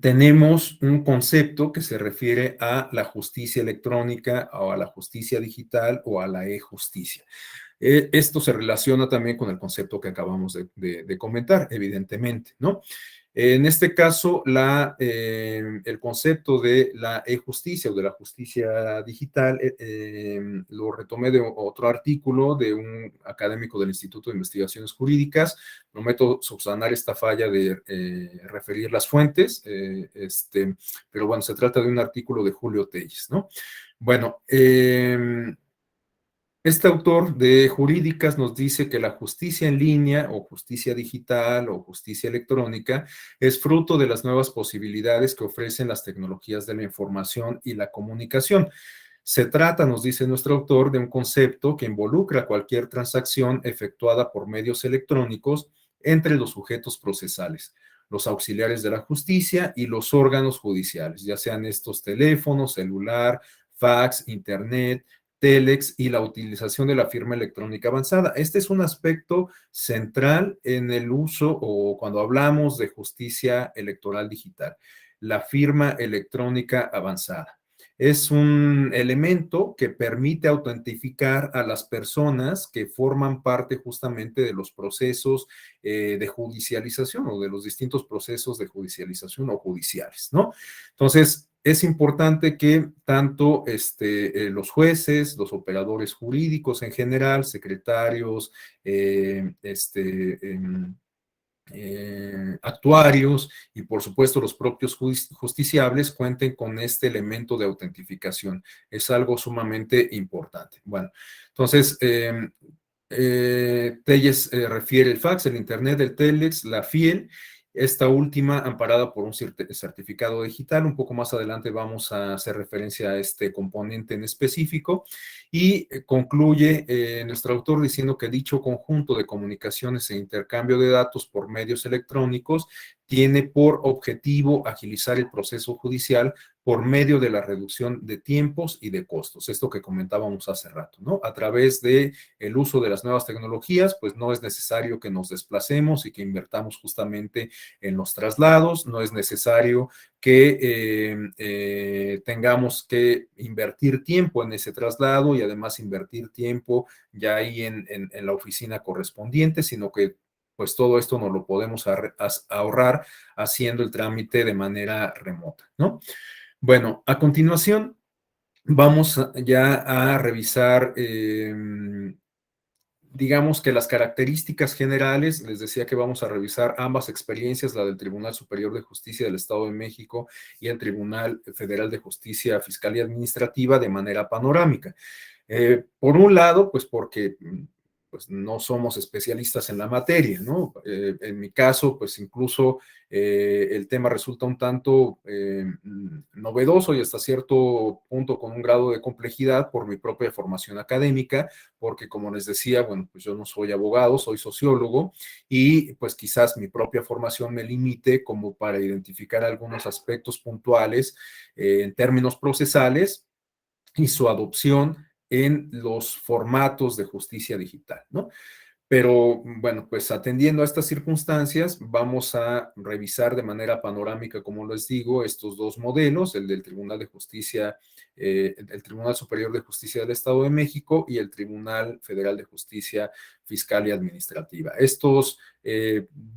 tenemos un concepto que se refiere a la justicia electrónica o a la justicia digital o a la e-justicia. Esto se relaciona también con el concepto que acabamos de comentar, evidentemente, ¿no? En este caso, el concepto de la e-justicia o de la justicia digital lo retomé de otro artículo de un académico del Instituto de Investigaciones Jurídicas. Prometo subsanar esta falla de referir las fuentes, pero bueno, se trata de un artículo de Julio Telles, ¿no? Bueno, este autor de Jurídicas nos dice que la justicia en línea o justicia digital o justicia electrónica es fruto de las nuevas posibilidades que ofrecen las tecnologías de la información y la comunicación. Se trata, nos dice nuestro autor, de un concepto que involucra cualquier transacción efectuada por medios electrónicos entre los sujetos procesales, los auxiliares de la justicia y los órganos judiciales, ya sean estos teléfonos, celular, fax, internet, Telex y la utilización de la firma electrónica avanzada. Este es un aspecto central en el uso o cuando hablamos de justicia electoral digital, la firma electrónica avanzada. Es un elemento que permite autentificar a las personas que forman parte justamente de los procesos de judicialización o de los distintos procesos de judicialización o judiciales, ¿no? Entonces, es importante que tanto los jueces, los operadores jurídicos en general, secretarios, actuarios y por supuesto los propios justiciables cuenten con este elemento de autentificación. Es algo sumamente importante. Bueno, entonces, Telles refiere el fax, el internet, el telex, la FIEL, esta última amparada por un certificado digital. Un poco más adelante vamos a hacer referencia a este componente en específico y concluye nuestro autor diciendo que dicho conjunto de comunicaciones e intercambio de datos por medios electrónicos tiene por objetivo agilizar el proceso judicial por medio de la reducción de tiempos y de costos. Esto que comentábamos hace rato, ¿no? A través de el uso de las nuevas tecnologías, pues no es necesario que nos desplacemos y que invertamos justamente en los traslados, no es necesario que tengamos que invertir tiempo en ese traslado y además invertir tiempo ya ahí en la oficina correspondiente, sino que pues todo esto nos lo podemos ahorrar haciendo el trámite de manera remota, ¿no? Bueno, a continuación vamos ya a revisar, digamos que las características generales. Les decía que vamos a revisar ambas experiencias, la del Tribunal Superior de Justicia del Estado de México y el Tribunal Federal de Justicia Fiscal y Administrativa de manera panorámica. Por un lado, pues porque pues no somos especialistas en la materia, ¿no? En mi caso, pues incluso el tema resulta un tanto novedoso y hasta cierto punto con un grado de complejidad por mi propia formación académica, porque como les decía, bueno, pues yo no soy abogado, soy sociólogo y pues quizás mi propia formación me limite como para identificar algunos aspectos puntuales en términos procesales y su adopción en los formatos de justicia digital, ¿no? Pero bueno, pues atendiendo a estas circunstancias, vamos a revisar de manera panorámica, como les digo, estos dos modelos, el del Tribunal de Justicia, el Tribunal Superior de Justicia del Estado de México y el Tribunal Federal de Justicia Fiscal y Administrativa. Estos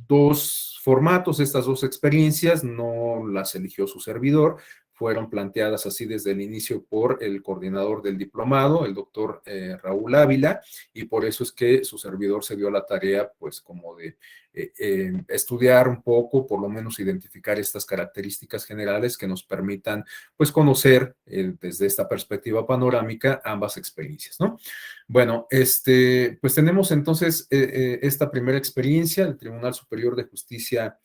dos formatos, estas dos experiencias, no las eligió su servidor, fueron planteadas así desde el inicio por el coordinador del diplomado, el doctor Raúl Ávila, y por eso es que su servidor se dio la tarea, pues, como de estudiar un poco, por lo menos identificar estas características generales que nos permitan, pues, conocer desde esta perspectiva panorámica ambas experiencias, ¿no? Bueno, pues tenemos entonces esta primera experiencia del Tribunal Superior de Justicia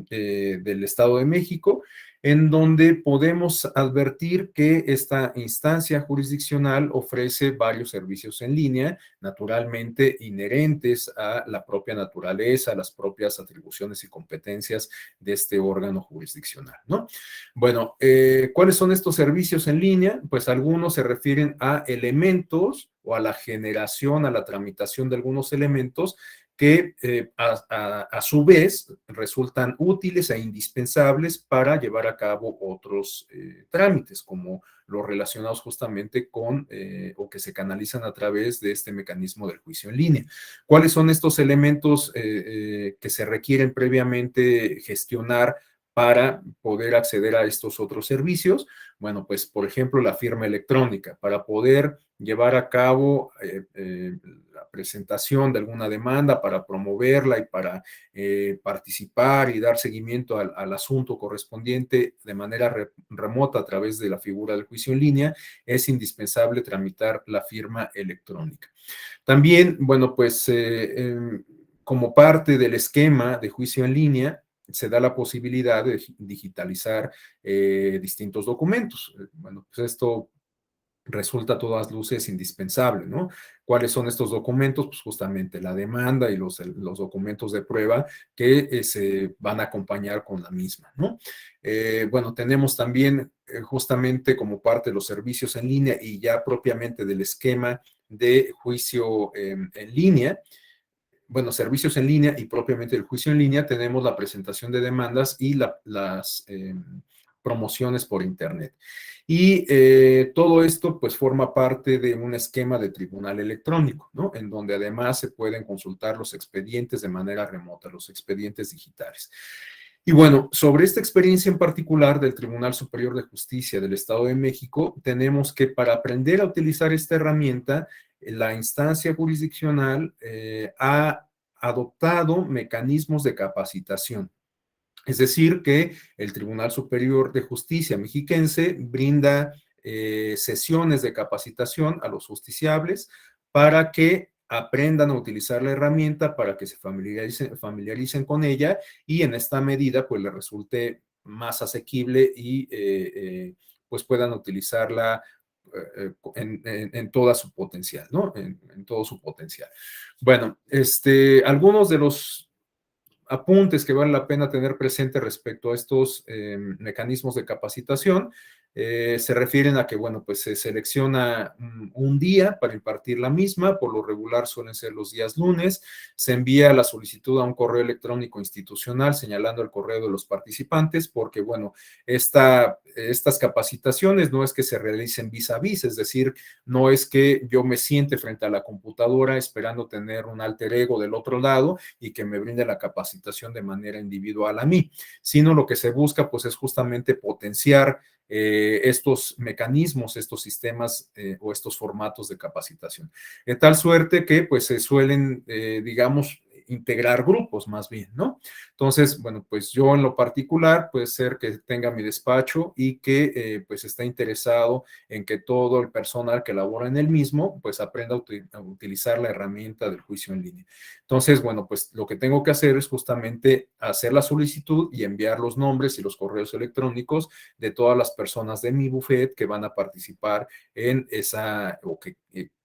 del Estado de México, en donde podemos advertir que esta instancia jurisdiccional ofrece varios servicios en línea, naturalmente inherentes a la propia naturaleza, a las propias atribuciones y competencias de este órgano jurisdiccional, ¿no? Bueno, ¿cuáles son estos servicios en línea? Pues algunos se refieren a elementos o a la generación, a la tramitación de algunos elementos que a su vez resultan útiles e indispensables para llevar a cabo otros trámites, como los relacionados justamente con o que se canalizan a través de este mecanismo del juicio en línea. ¿Cuáles son estos elementos que se requieren previamente gestionar para poder acceder a estos otros servicios? Bueno, pues por ejemplo la firma electrónica, para poder llevar a cabo la presentación de alguna demanda, para promoverla y para participar y dar seguimiento al asunto correspondiente de manera remota a través de la figura del juicio en línea, es indispensable tramitar la firma electrónica. También, bueno, pues como parte del esquema de juicio en línea, se da la posibilidad de digitalizar distintos documentos. Bueno, pues esto resulta a todas luces indispensable, ¿no? ¿Cuáles son estos documentos? Pues justamente la demanda y los documentos de prueba que se van a acompañar con la misma, ¿no? Bueno, tenemos también justamente como parte de los servicios en línea y ya propiamente del esquema de juicio en línea, bueno, servicios en línea y propiamente el juicio en línea, tenemos la presentación de demandas y las promociones por Internet. Y todo esto pues forma parte de un esquema de tribunal electrónico, ¿no? En donde además se pueden consultar los expedientes de manera remota, los expedientes digitales. Y bueno, sobre esta experiencia en particular del Tribunal Superior de Justicia del Estado de México, tenemos que para aprender a utilizar esta herramienta, la instancia jurisdiccional ha adoptado mecanismos de capacitación. Es decir, que el Tribunal Superior de Justicia mexiquense brinda sesiones de capacitación a los justiciables para que aprendan a utilizar la herramienta, para que se familiaricen con ella y en esta medida pues les resulte más asequible y pues puedan utilizarla en toda su potencial, ¿no? En todo su potencial. Bueno, algunos de los apuntes que vale la pena tener presente respecto a estos mecanismos de capacitación se refieren a que, bueno, pues se selecciona un día para impartir la misma, por lo regular suelen ser los días lunes, se envía la solicitud a un correo electrónico institucional señalando el correo de los participantes, porque, bueno, estas capacitaciones no es que se realicen vis a vis, es decir, no es que yo me siente frente a la computadora esperando tener un alter ego del otro lado y que me brinde la capacitación de manera individual a mí, sino lo que se busca pues es justamente potenciar estos mecanismos, estos sistemas o estos formatos de capacitación. De tal suerte que pues se suelen, digamos, integrar grupos más bien, ¿no? Entonces, bueno, pues yo en lo particular puede ser que tenga mi despacho y que pues está interesado en que todo el personal que labora en el mismo pues aprenda a utilizar la herramienta del juicio en línea. Entonces, bueno, pues lo que tengo que hacer es justamente hacer la solicitud y enviar los nombres y los correos electrónicos de todas las personas de mi buffet que van a participar en esa, o que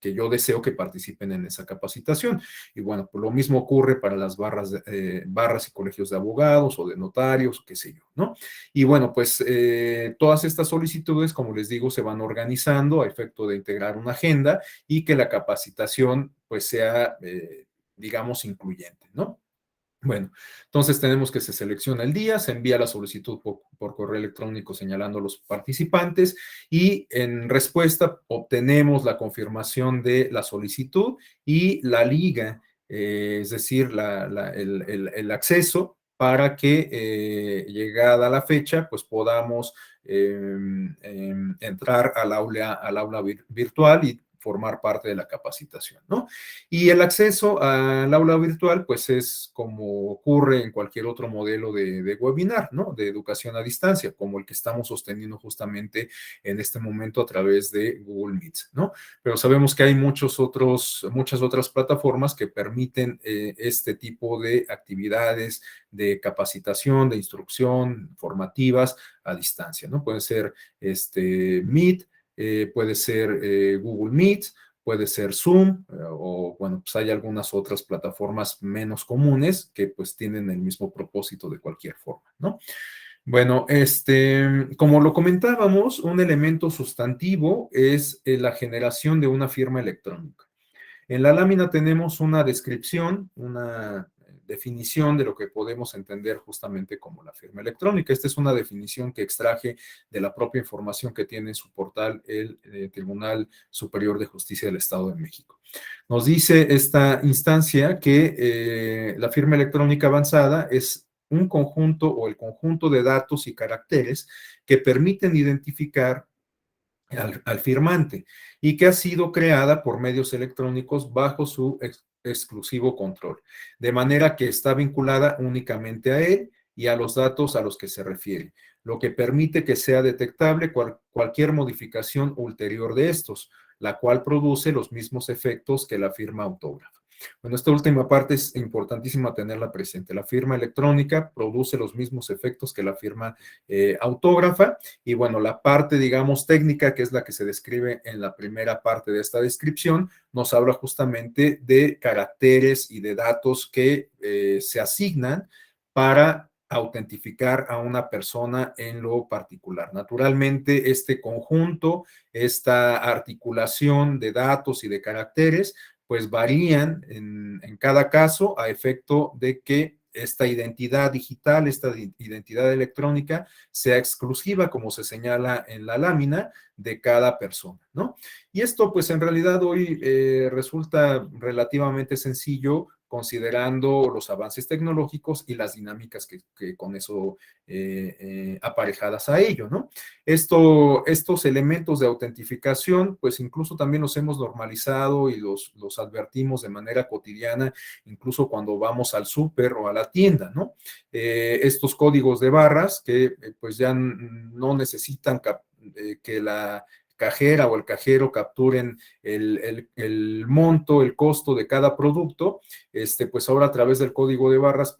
yo deseo que participen en esa capacitación. Y bueno, pues lo mismo ocurre para las barras y colegios de abogados o de notarios, qué sé yo, ¿no? Y bueno, pues todas estas solicitudes, como les digo, se van organizando a efecto de integrar una agenda y que la capacitación pues sea, digamos, incluyente, ¿no? Bueno, entonces tenemos que se selecciona el día, se envía la solicitud por correo electrónico señalando a los participantes y en respuesta obtenemos la confirmación de la solicitud y la liga, es decir, el acceso para que llegada la fecha, pues podamos entrar al aula virtual y formar parte de la capacitación, ¿no? Y el acceso al aula virtual, pues es como ocurre en cualquier otro modelo de webinar, ¿no? De educación a distancia, como el que estamos sosteniendo justamente en este momento a través de Google Meet, ¿no? Pero sabemos que hay muchas otras plataformas que permiten este tipo de actividades de capacitación, de instrucción, formativas a distancia, ¿no? Pueden ser Meet, puede ser Google Meet, puede ser Zoom, o bueno, pues hay algunas otras plataformas menos comunes que pues tienen el mismo propósito de cualquier forma, ¿no? Bueno, como lo comentábamos, un elemento sustantivo es la generación de una firma electrónica. En la lámina tenemos una descripción, una definición de lo que podemos entender justamente como la firma electrónica. Esta es una definición que extraje de la propia información que tiene en su portal el Tribunal Superior de Justicia del Estado de México. Nos dice esta instancia que la firma electrónica avanzada es un conjunto o el conjunto de datos y caracteres que permiten identificar al firmante y que ha sido creada por medios electrónicos bajo su exclusivo control, de manera que está vinculada únicamente a él y a los datos a los que se refiere, lo que permite que sea detectable cualquier modificación ulterior de estos, la cual produce los mismos efectos que la firma autógrafa. Bueno, esta última parte es importantísima tenerla presente. La firma electrónica produce los mismos efectos que la firma autógrafa y bueno, la parte, digamos, técnica, que es la que se describe en la primera parte de esta descripción, nos habla justamente de caracteres y de datos que se asignan para autentificar a una persona en lo particular. Naturalmente, este conjunto, esta articulación de datos y de caracteres, pues varían en cada caso a efecto de que esta identidad digital, esta identidad electrónica, sea exclusiva, como se señala en la lámina, de cada persona, ¿no? Y esto, pues en realidad hoy resulta relativamente sencillo considerando los avances tecnológicos y las dinámicas que con eso aparejadas a ello, ¿no? Estos elementos de autentificación, pues incluso también los hemos normalizado y los advertimos de manera cotidiana, incluso cuando vamos al súper o a la tienda, ¿no? Estos códigos de barras que pues ya no necesitan que la cajera o el cajero capturen el monto, el costo de cada producto, pues ahora a través del código de barras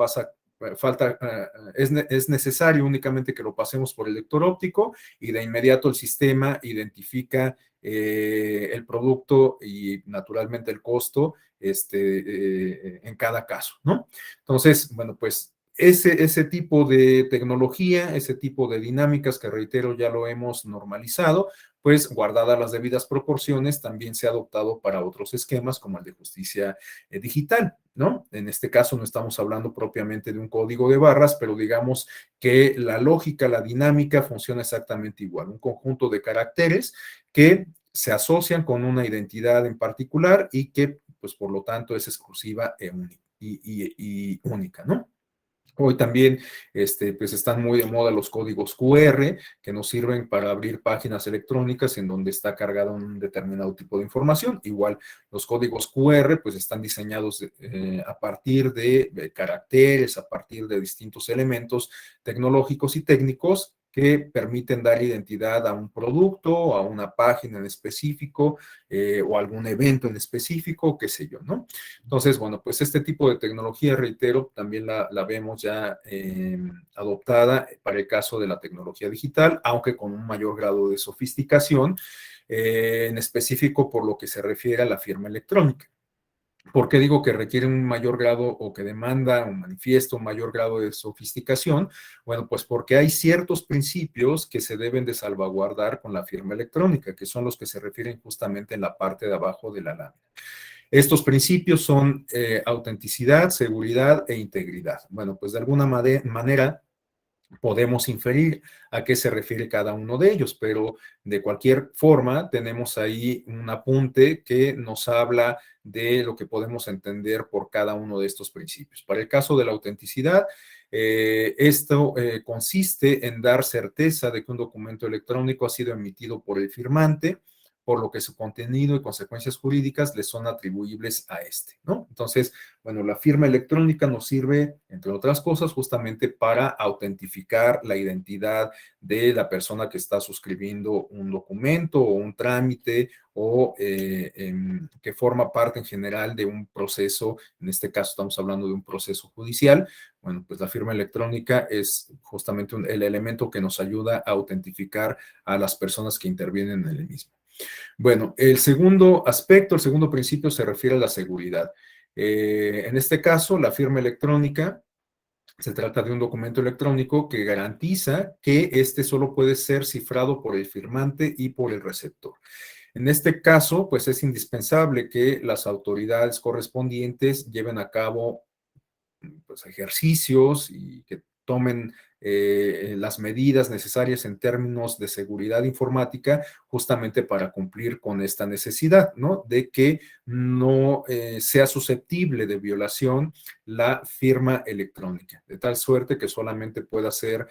es necesario únicamente que lo pasemos por el lector óptico y de inmediato el sistema identifica el producto y naturalmente el costo en cada caso, ¿no? Entonces, bueno, pues ese tipo de tecnología, ese tipo de dinámicas que reitero ya lo hemos normalizado, pues guardadas las debidas proporciones, también se ha adoptado para otros esquemas como el de justicia digital, ¿no? En este caso no estamos hablando propiamente de un código de barras, pero digamos que la lógica, la dinámica funciona exactamente igual, un conjunto de caracteres que se asocian con una identidad en particular y que, pues por lo tanto, es exclusiva y única, ¿no? Hoy también pues están muy de moda los códigos QR que nos sirven para abrir páginas electrónicas en donde está cargado un determinado tipo de información. Igual los códigos QR pues están diseñados a partir de caracteres, a partir de distintos elementos tecnológicos y técnicos que permiten dar identidad a un producto, a una página en específico o algún evento en específico, qué sé yo, ¿no? Entonces, bueno, pues este tipo de tecnología, reitero, también la vemos ya adoptada para el caso de la tecnología digital, aunque con un mayor grado de sofisticación, en específico por lo que se refiere a la firma electrónica. ¿Por qué digo que requiere un mayor grado o que demanda o manifiesta un mayor grado de sofisticación? Bueno, pues porque hay ciertos principios que se deben de salvaguardar con la firma electrónica, que son los que se refieren justamente en la parte de abajo de la lámina. Estos principios son autenticidad, seguridad e integridad. Bueno, pues de alguna manera podemos inferir a qué se refiere cada uno de ellos, pero de cualquier forma tenemos ahí un apunte que nos habla de lo que podemos entender por cada uno de estos principios. Para el caso de la autenticidad, Esto consiste en dar certeza de que un documento electrónico ha sido emitido por el firmante, por lo que su contenido y consecuencias jurídicas le son atribuibles a este, ¿no? Entonces, bueno, la firma electrónica nos sirve, entre otras cosas, justamente para autentificar la identidad de la persona que está suscribiendo un documento o un trámite o que forma parte en general de un proceso, en este caso estamos hablando de un proceso judicial. Bueno, pues la firma electrónica es justamente el elemento que nos ayuda a autentificar a las personas que intervienen en el mismo. Bueno, el segundo aspecto, el segundo principio se refiere a la seguridad. En este caso, la firma electrónica se trata de un documento electrónico que garantiza que este solo puede ser cifrado por el firmante y por el receptor. En este caso, pues es indispensable que las autoridades correspondientes lleven a cabo pues, ejercicios y que tomen las medidas necesarias en términos de seguridad informática justamente para cumplir con esta necesidad, ¿no? De que no sea susceptible de violación la firma electrónica, de tal suerte que solamente pueda ser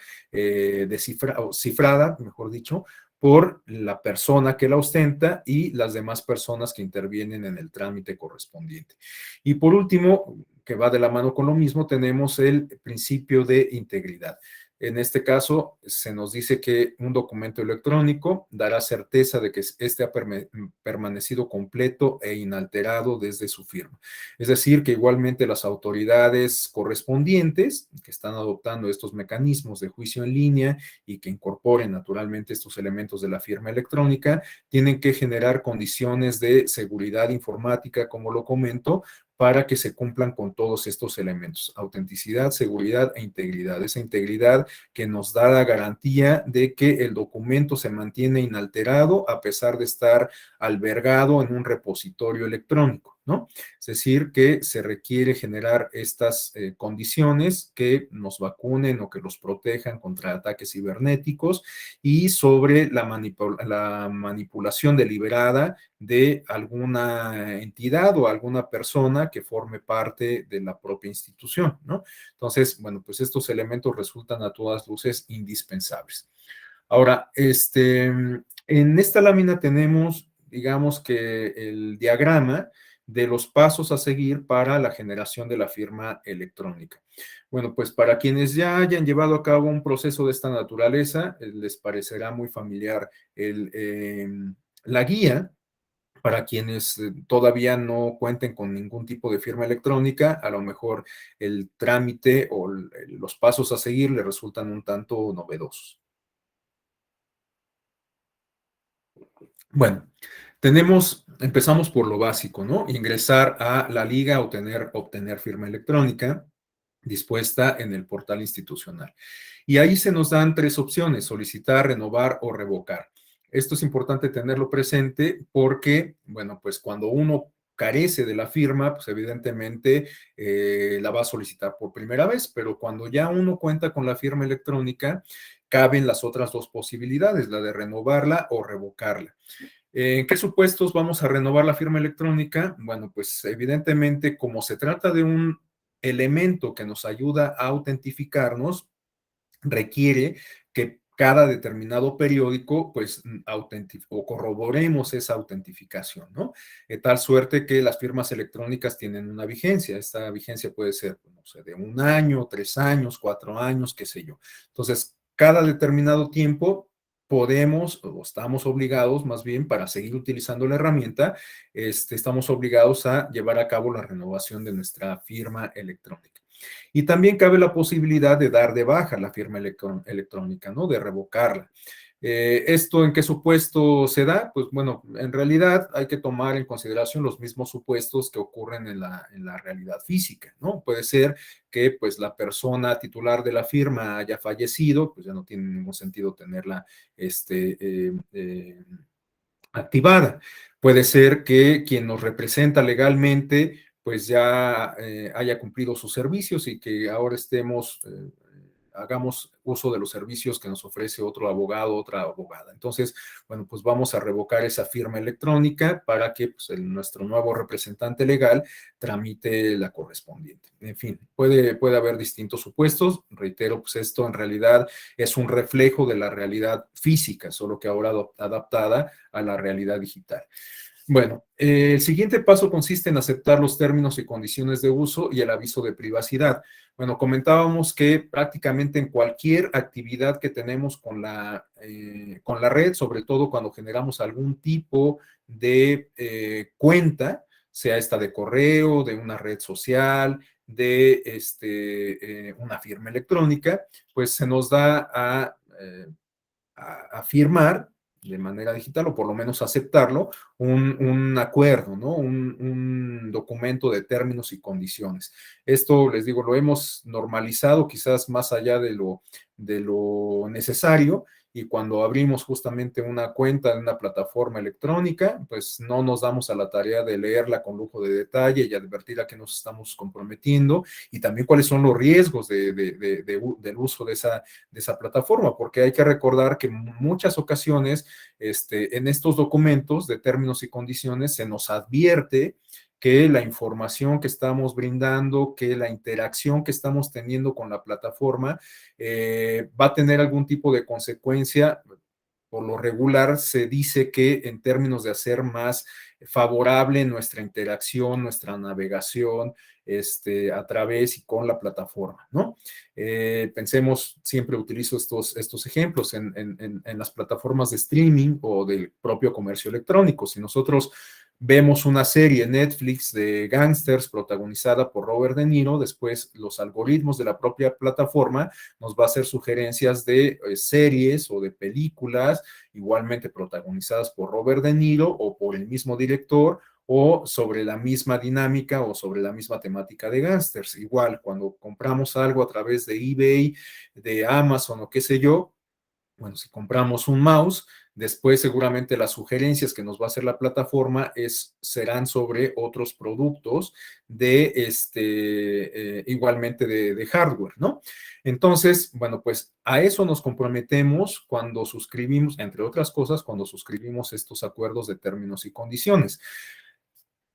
o cifrada, mejor dicho, por la persona que la ostenta y las demás personas que intervienen en el trámite correspondiente. Y por último, que va de la mano con lo mismo, tenemos el principio de integridad. En este caso, se nos dice que un documento electrónico dará certeza de que este ha permanecido completo e inalterado desde su firma. Es decir, que igualmente las autoridades correspondientes que están adoptando estos mecanismos de juicio en línea y que incorporen naturalmente estos elementos de la firma electrónica, tienen que generar condiciones de seguridad informática, como lo comento, para que se cumplan con todos estos elementos: autenticidad, seguridad e integridad. Esa integridad que nos da la garantía de que el documento se mantiene inalterado a pesar de estar albergado en un repositorio electrónico, ¿no? Es decir, que se requiere generar estas condiciones que nos vacunen o que los protejan contra ataques cibernéticos y sobre la manipulación deliberada de alguna entidad o alguna persona que forme parte de la propia institución, ¿no? Entonces, bueno, pues estos elementos resultan a todas luces indispensables. Ahora, en esta lámina tenemos, digamos que el diagrama de los pasos a seguir para la generación de la firma electrónica. Bueno, pues para quienes ya hayan llevado a cabo un proceso de esta naturaleza, les parecerá muy familiar la guía. Para quienes todavía no cuenten con ningún tipo de firma electrónica, a lo mejor el trámite o los pasos a seguir le resultan un tanto novedosos. Bueno, empezamos por lo básico, ¿no? Ingresar a la liga, obtener firma electrónica dispuesta en el portal institucional. Y ahí se nos dan tres opciones: solicitar, renovar o revocar. Esto es importante tenerlo presente porque, bueno, pues cuando uno carece de la firma, pues evidentemente la va a solicitar por primera vez, pero cuando ya uno cuenta con la firma electrónica, caben las otras dos posibilidades, la de renovarla o revocarla. ¿En qué supuestos vamos a renovar la firma electrónica? Bueno, pues evidentemente, como se trata de un elemento que nos ayuda a autentificarnos, requiere que cada determinado periódico, pues, o corroboremos esa autentificación, ¿no? De tal suerte que las firmas electrónicas tienen una vigencia. Esta vigencia puede ser, no sé, de 1 año, 3 años, 4 años, qué sé yo. Entonces, cada determinado tiempo podemos o estamos obligados, más bien, para seguir utilizando la herramienta, estamos obligados a llevar a cabo la renovación de nuestra firma electrónica. Y también cabe la posibilidad de dar de baja la firma electrónica, ¿no? De revocarla. ¿Esto en qué supuesto se da? Pues bueno, en realidad hay que tomar en consideración los mismos supuestos que ocurren en la realidad física, ¿no? Puede ser que pues la persona titular de la firma haya fallecido, pues ya no tiene ningún sentido tenerla activada. Puede ser que quien nos representa legalmente pues ya haya cumplido sus servicios y que ahora estemos hagamos uso de los servicios que nos ofrece otro abogado, otra abogada. Entonces, bueno, pues vamos a revocar esa firma electrónica para que pues, nuestro nuevo representante legal tramite la correspondiente. En fin, puede haber distintos supuestos. Reitero, pues esto en realidad es un reflejo de la realidad física, solo que ahora adaptada a la realidad digital. Bueno, el siguiente paso consiste en aceptar los términos y condiciones de uso y el aviso de privacidad. Bueno, comentábamos que prácticamente en cualquier actividad que tenemos con la red, sobre todo cuando generamos algún tipo de cuenta, sea esta de correo, de una red social, de una firma electrónica, pues se nos da a firmar de manera digital, o por lo menos aceptarlo, un acuerdo, ¿no? Un documento de términos y condiciones. Esto, les digo, lo hemos normalizado quizás más allá de lo necesario, y cuando abrimos justamente una cuenta en una plataforma electrónica, pues no nos damos a la tarea de leerla con lujo de detalle y advertir a qué nos estamos comprometiendo, y también cuáles son los riesgos del uso de esa plataforma, porque hay que recordar que en muchas ocasiones en estos documentos de términos y condiciones se nos advierte que la información que estamos brindando, que la interacción que estamos teniendo con la plataforma va a tener algún tipo de consecuencia. Por lo regular se dice que en términos de hacer más favorable nuestra interacción, nuestra navegación a través y con la plataforma, ¿no? Pensemos, siempre utilizo estos ejemplos en las plataformas de streaming o del propio comercio electrónico. Si nosotros vemos una serie Netflix de gángsters protagonizada por Robert De Niro, después los algoritmos de la propia plataforma nos va a hacer sugerencias de series o de películas igualmente protagonizadas por Robert De Niro o por el mismo director, o sobre la misma dinámica o sobre la misma temática de gángsters. Igual, cuando compramos algo a través de eBay, de Amazon o qué sé yo, bueno, si compramos un mouse, después seguramente las sugerencias que nos va a hacer la plataforma serán sobre otros productos igualmente de hardware, ¿no? Entonces, bueno, pues a eso nos comprometemos cuando suscribimos, entre otras cosas, cuando suscribimos estos acuerdos de términos y condiciones.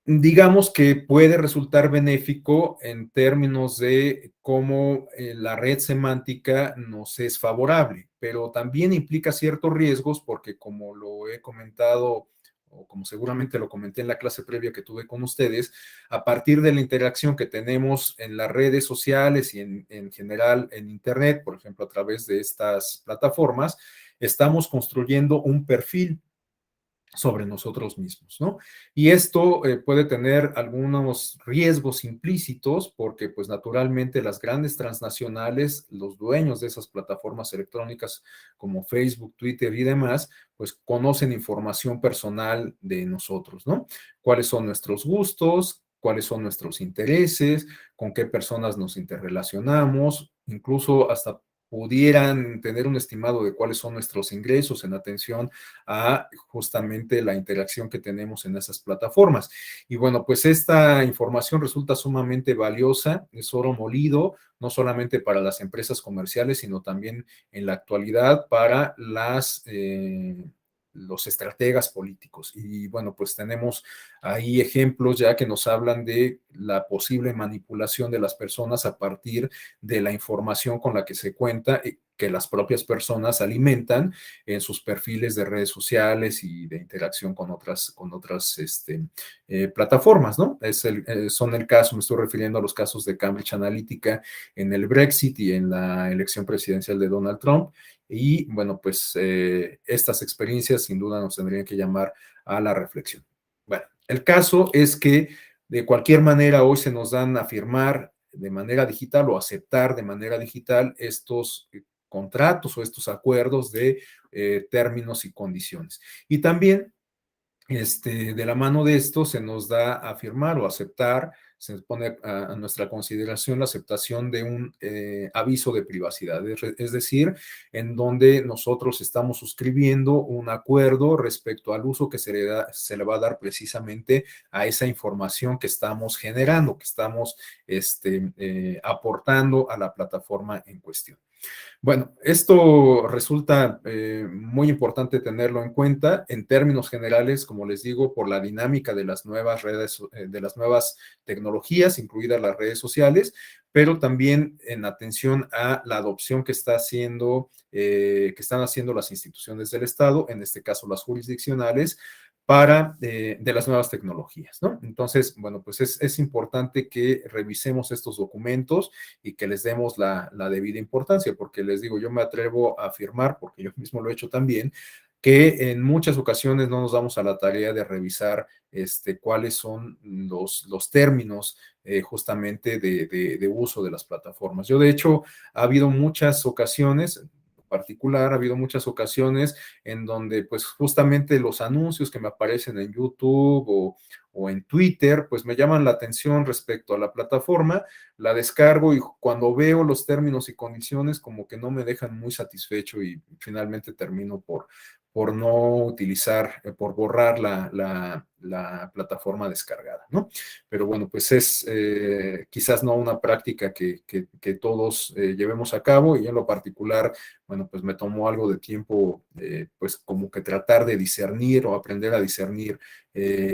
Digamos que puede resultar benéfico en términos de cómo la red semántica nos es favorable, pero también implica ciertos riesgos porque, como lo he comentado o como seguramente lo comenté en la clase previa que tuve con ustedes, a partir de la interacción que tenemos en las redes sociales y en general en Internet, por ejemplo, a través de estas plataformas, estamos construyendo un perfil sobre nosotros mismos, ¿no? Y esto puede tener algunos riesgos implícitos porque, pues, naturalmente las grandes transnacionales, los dueños de esas plataformas electrónicas como Facebook, Twitter y demás, pues conocen información personal de nosotros, ¿no? ¿Cuáles son nuestros gustos? ¿Cuáles son nuestros intereses? ¿Con qué personas nos interrelacionamos? Incluso hasta pudieran tener un estimado de cuáles son nuestros ingresos en atención a justamente la interacción que tenemos en esas plataformas. Y bueno, pues esta información resulta sumamente valiosa, es oro molido, no solamente para las empresas comerciales, sino también en la actualidad para los estrategas políticos. Y bueno, pues tenemos ahí ejemplos ya que nos hablan de la posible manipulación de las personas a partir de la información con la que se cuenta, que las propias personas alimentan en sus perfiles de redes sociales y de interacción con otras plataformas, ¿no? Son el caso, me estoy refiriendo a los casos de Cambridge Analytica en el Brexit y en la elección presidencial de Donald Trump. Y bueno, pues estas experiencias sin duda nos tendrían que llamar a la reflexión. Bueno, el caso es que de cualquier manera hoy se nos dan a firmar de manera digital o aceptar de manera digital estos contratos o estos acuerdos de términos y condiciones. Y también de la mano de esto se nos da a firmar o aceptar, se pone a nuestra consideración la aceptación de un aviso de privacidad, es decir, en donde nosotros estamos suscribiendo un acuerdo respecto al uso que se le va a dar precisamente a esa información que estamos generando, que estamos aportando a la plataforma en cuestión. Bueno, esto resulta muy importante tenerlo en cuenta en términos generales, como les digo, por la dinámica de las nuevas redes, de las nuevas tecnologías, incluidas las redes sociales, pero también en atención a la adopción que que están haciendo las instituciones del Estado, en este caso las jurisdiccionales, de las nuevas tecnologías, ¿no? Entonces, bueno, pues es importante que revisemos estos documentos y que les demos la debida importancia, porque les digo, yo me atrevo a afirmar, porque yo mismo lo he hecho también, que en muchas ocasiones no nos damos a la tarea de revisar cuáles son los términos justamente de uso de las plataformas. Yo, de hecho, ha habido muchas ocasiones, particular, ha habido muchas ocasiones en donde pues justamente los anuncios que me aparecen en YouTube o en Twitter, pues me llaman la atención respecto a la plataforma, la descargo y cuando veo los términos y condiciones como que no me dejan muy satisfecho y finalmente termino por no utilizar, por borrar la plataforma descargada, ¿no? Pero bueno, pues es quizás no una práctica que todos llevemos a cabo y en lo particular, bueno, pues me tomó algo de tiempo, pues como que tratar de discernir o aprender a discernir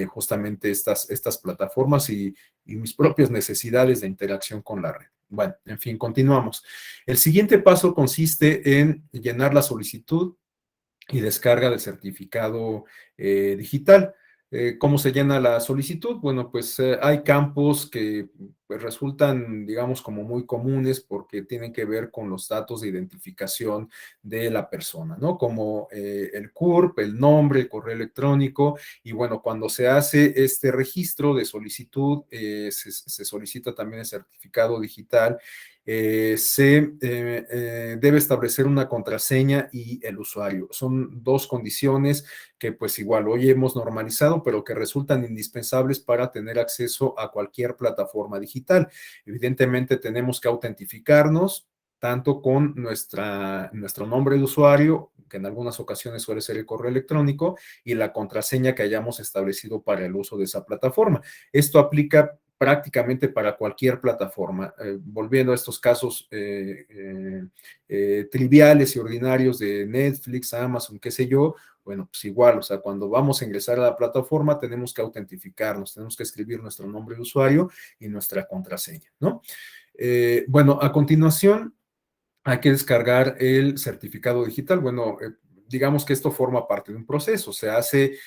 justamente estas plataformas y mis propias necesidades de interacción con la red. Bueno, en fin, continuamos. El siguiente paso consiste en llenar la solicitud y descarga del certificado digital. ¿Cómo se llena la solicitud? Bueno, pues hay campos que pues, resultan, digamos, como muy comunes porque tienen que ver con los datos de identificación de la persona, ¿no? Como el CURP, el nombre, el correo electrónico, y bueno, cuando se hace este registro de solicitud, se solicita también el certificado digital, debe establecer una contraseña y el usuario. Son dos condiciones que pues igual hoy hemos normalizado, pero que resultan indispensables para tener acceso a cualquier plataforma digital. Evidentemente tenemos que autentificarnos tanto con nuestro nombre de usuario, que en algunas ocasiones suele ser el correo electrónico, y la contraseña que hayamos establecido para el uso de esa plataforma. Esto aplica prácticamente para cualquier plataforma. Volviendo a estos casos triviales y ordinarios de Netflix, Amazon, qué sé yo, bueno, pues igual, o sea, cuando vamos a ingresar a la plataforma tenemos que autentificarnos, tenemos que escribir nuestro nombre de usuario y nuestra contraseña, ¿no? Bueno, a continuación hay que descargar el certificado digital. Bueno, digamos que esto forma parte de un proceso. Se hace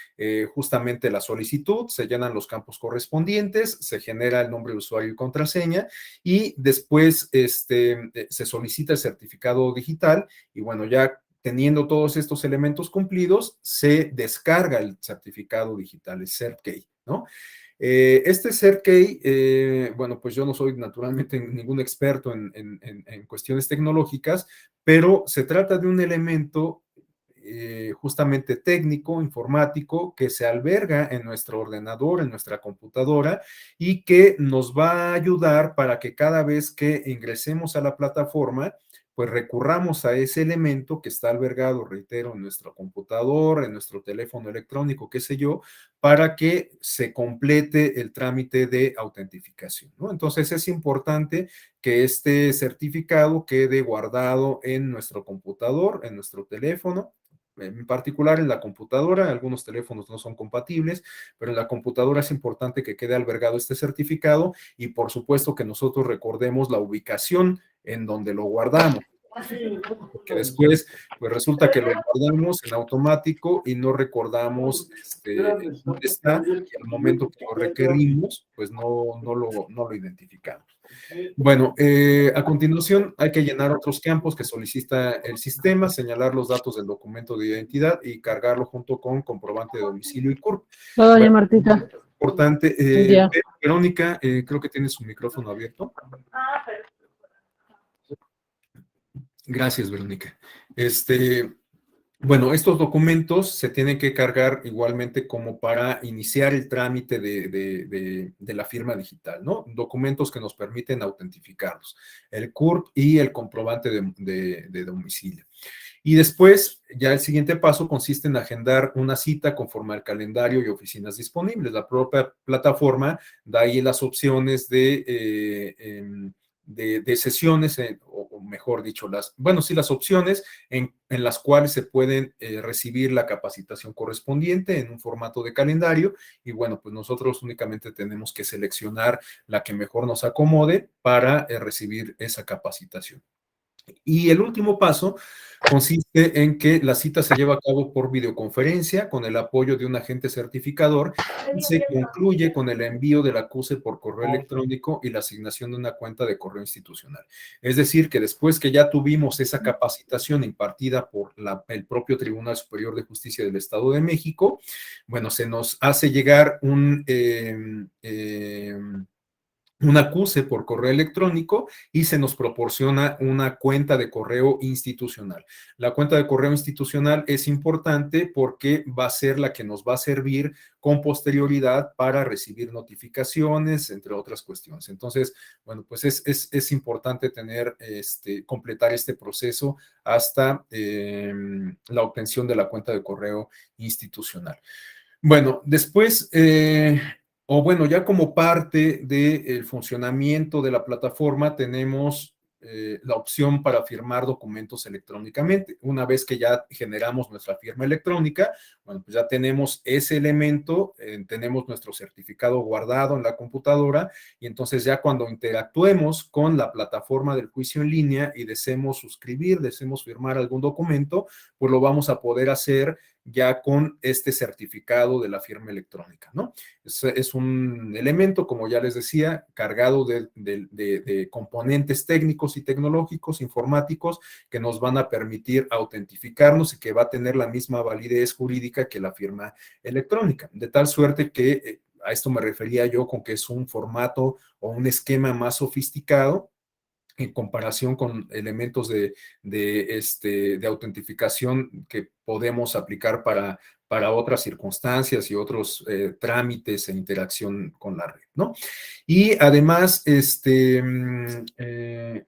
justamente la solicitud, se llenan los campos correspondientes, se genera el nombre de usuario y contraseña y después se solicita el certificado digital y bueno, ya teniendo todos estos elementos cumplidos, se descarga el certificado digital, el CertKey, ¿no? Este CertKey, bueno, pues yo no soy naturalmente ningún experto en cuestiones tecnológicas, pero se trata de un elemento justamente técnico, informático, que se alberga en nuestro ordenador, en nuestra computadora, y que nos va a ayudar para que cada vez que ingresemos a la plataforma, pues recurramos a ese elemento que está albergado, reitero, en nuestro computador, en nuestro teléfono electrónico, qué sé yo, para que se complete el trámite de autentificación, ¿no? Entonces es importante que este certificado quede guardado en nuestro computador, en nuestro teléfono, en particular en la computadora. Algunos teléfonos no son compatibles, pero en la computadora es importante que quede albergado este certificado y por supuesto que nosotros recordemos la ubicación en donde lo guardamos, porque después pues resulta que lo guardamos en automático y no recordamos dónde está y al momento que lo requerimos pues no lo identificamos. Bueno, a continuación hay que llenar otros campos que solicita el sistema, señalar los datos del documento de identidad y cargarlo junto con comprobante de domicilio y CURP. Hola, doña Bueno, Martita. importante. Buen día. Verónica, creo que tiene su micrófono abierto. Gracias, Verónica. Bueno, estos documentos se tienen que cargar igualmente como para iniciar el trámite de la firma digital, ¿no? Documentos que nos permiten autentificarlos, el CURP y el comprobante de domicilio. Y después, ya el siguiente paso consiste en agendar una cita conforme al calendario y oficinas disponibles. La propia plataforma da ahí las opciones de sesiones, o mejor dicho, las opciones en las cuales se pueden recibir la capacitación correspondiente en un formato de calendario y bueno, pues nosotros únicamente tenemos que seleccionar la que mejor nos acomode para recibir esa capacitación. Y el último paso consiste en que la cita se lleva a cabo por videoconferencia con el apoyo de un agente certificador y se concluye con el envío del acuse por correo electrónico y la asignación de una cuenta de correo institucional. Es decir, que después que ya tuvimos esa capacitación impartida por el propio Tribunal Superior de Justicia del Estado de México, bueno, se nos hace llegar un acuse por correo electrónico y se nos proporciona una cuenta de correo institucional. La cuenta de correo institucional es importante porque va a ser la que nos va a servir con posterioridad para recibir notificaciones, entre otras cuestiones. Entonces, bueno, pues es importante completar este proceso hasta la obtención de la cuenta de correo institucional. Bueno, después, ya como parte del funcionamiento de la plataforma, tenemos la opción para firmar documentos electrónicamente. Una vez que ya generamos nuestra firma electrónica, bueno, pues ya tenemos ese elemento, tenemos nuestro certificado guardado en la computadora y entonces ya cuando interactuemos con la plataforma del juicio en línea y deseemos suscribir, deseemos firmar algún documento, pues lo vamos a poder hacer ya con este certificado de la firma electrónica, ¿no? Es un elemento, como ya les decía, cargado de componentes técnicos y tecnológicos, informáticos, que nos van a permitir autentificarnos y que va a tener la misma validez jurídica que la firma electrónica, de tal suerte que a esto me refería yo con que es un formato o un esquema más sofisticado en comparación con elementos de autentificación que podemos aplicar para otras circunstancias y otros trámites e interacción con la red, ¿no? Y además,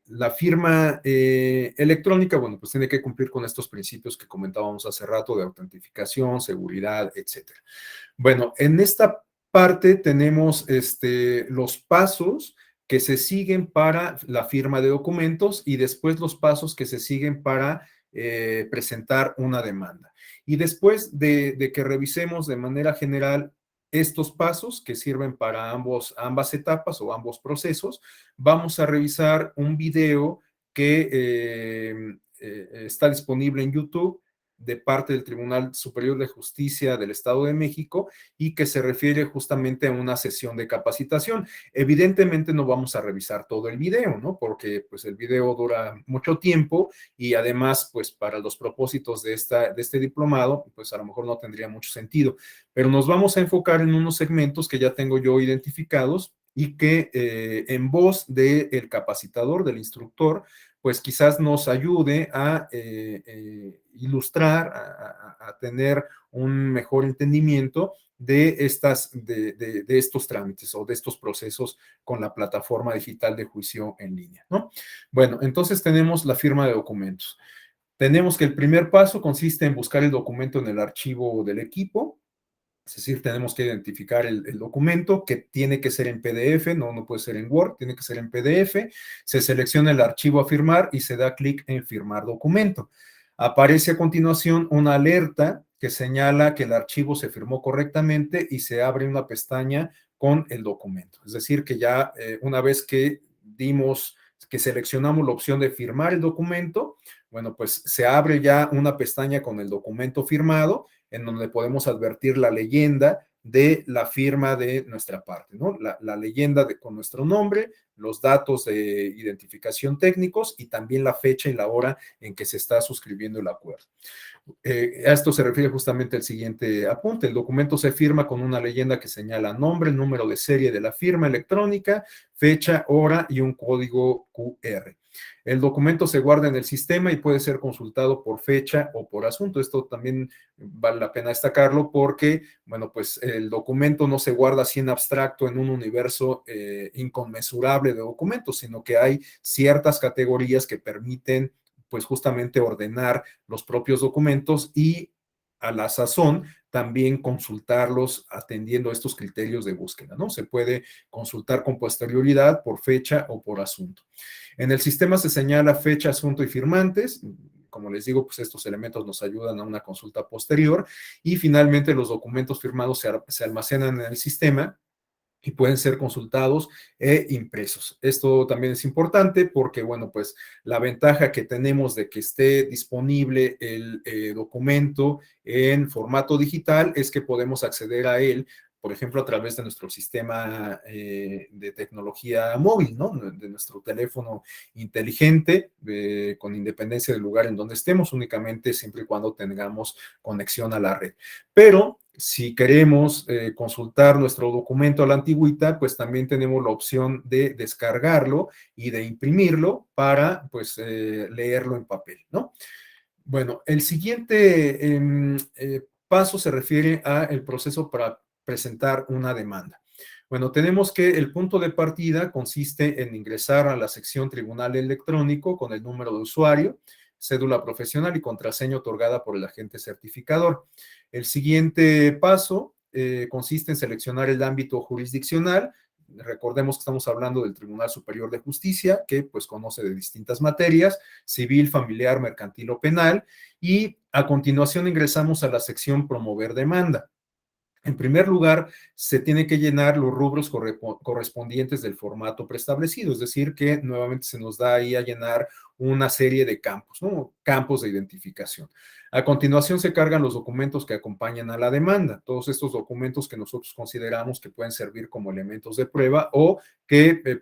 la firma electrónica, bueno, pues tiene que cumplir con estos principios que comentábamos hace rato de autentificación, seguridad, etcétera. Bueno, en esta parte tenemos los pasos que se siguen para la firma de documentos y después los pasos que se siguen para presentar una demanda. Y después de que revisemos de manera general estos pasos que sirven para ambas etapas o ambos procesos, vamos a revisar un video que está disponible en YouTube de parte del Tribunal Superior de Justicia del Estado de México y que se refiere justamente a una sesión de capacitación. Evidentemente no vamos a revisar todo el video, ¿no? Porque pues el video dura mucho tiempo y además pues para los propósitos de este diplomado pues a lo mejor no tendría mucho sentido, pero nos vamos a enfocar en unos segmentos que ya tengo yo identificados y que en voz del capacitador, del instructor, pues quizás nos ayude a ilustrar, a tener un mejor entendimiento de estos trámites o de estos procesos con la plataforma digital de juicio en línea, ¿no? Bueno, entonces tenemos la firma de documentos. Tenemos que el primer paso consiste en buscar el documento en el archivo del equipo. Es decir, tenemos que identificar el documento que tiene que ser en PDF, no puede ser en Word, tiene que ser en PDF. Se selecciona el archivo a firmar y se da clic en firmar documento. Aparece a continuación una alerta que señala que el archivo se firmó correctamente y se abre una pestaña con el documento. Es decir, que ya una vez que seleccionamos la opción de firmar el documento, bueno, pues se abre ya una pestaña con el documento firmado en donde podemos advertir la leyenda de la firma de nuestra parte, ¿no? La leyenda con nuestro nombre, los datos de identificación técnicos y también la fecha y la hora en que se está suscribiendo el acuerdo. A esto se refiere justamente el siguiente apunte. El documento se firma con una leyenda que señala nombre, número de serie de la firma electrónica, fecha, hora y un código QR. El documento se guarda en el sistema y puede ser consultado por fecha o por asunto. Esto también vale la pena destacarlo porque, bueno, pues el documento no se guarda así en abstracto en un universo inconmensurable de documentos, sino que hay ciertas categorías que permiten pues justamente ordenar los propios documentos y a la sazón también consultarlos atendiendo estos criterios de búsqueda, ¿no? Se puede consultar con posterioridad por fecha o por asunto. En el sistema se señala fecha, asunto y firmantes. Como les digo, pues estos elementos nos ayudan a una consulta posterior y finalmente los documentos firmados se almacenan en el sistema y pueden ser consultados e impresos. Esto también es importante porque, bueno, pues la ventaja que tenemos de que esté disponible el documento en formato digital es que podemos acceder a él, por ejemplo, a través de nuestro sistema de tecnología móvil, ¿no? De nuestro teléfono inteligente, con independencia del lugar en donde estemos, únicamente siempre y cuando tengamos conexión a la red. Pero si queremos consultar nuestro documento a la antigüita, pues también tenemos la opción de descargarlo y de imprimirlo para, pues, leerlo en papel, ¿no? Bueno, el siguiente paso se refiere al proceso para presentar una demanda. Bueno, tenemos que el punto de partida consiste en ingresar a la sección Tribunal Electrónico con el número de usuario, cédula profesional y contraseña otorgada por el agente certificador. El siguiente paso consiste en seleccionar el ámbito jurisdiccional. Recordemos que estamos hablando del Tribunal Superior de Justicia, que pues conoce de distintas materias, civil, familiar, mercantil o penal, y a continuación ingresamos a la sección promover demanda. En primer lugar, se tiene que llenar los rubros correspondientes del formato preestablecido, es decir, que nuevamente se nos da ahí a llenar una serie de campos, ¿no? Campos de identificación. A continuación se cargan los documentos que acompañan a la demanda, todos estos documentos que nosotros consideramos que pueden servir como elementos de prueba o que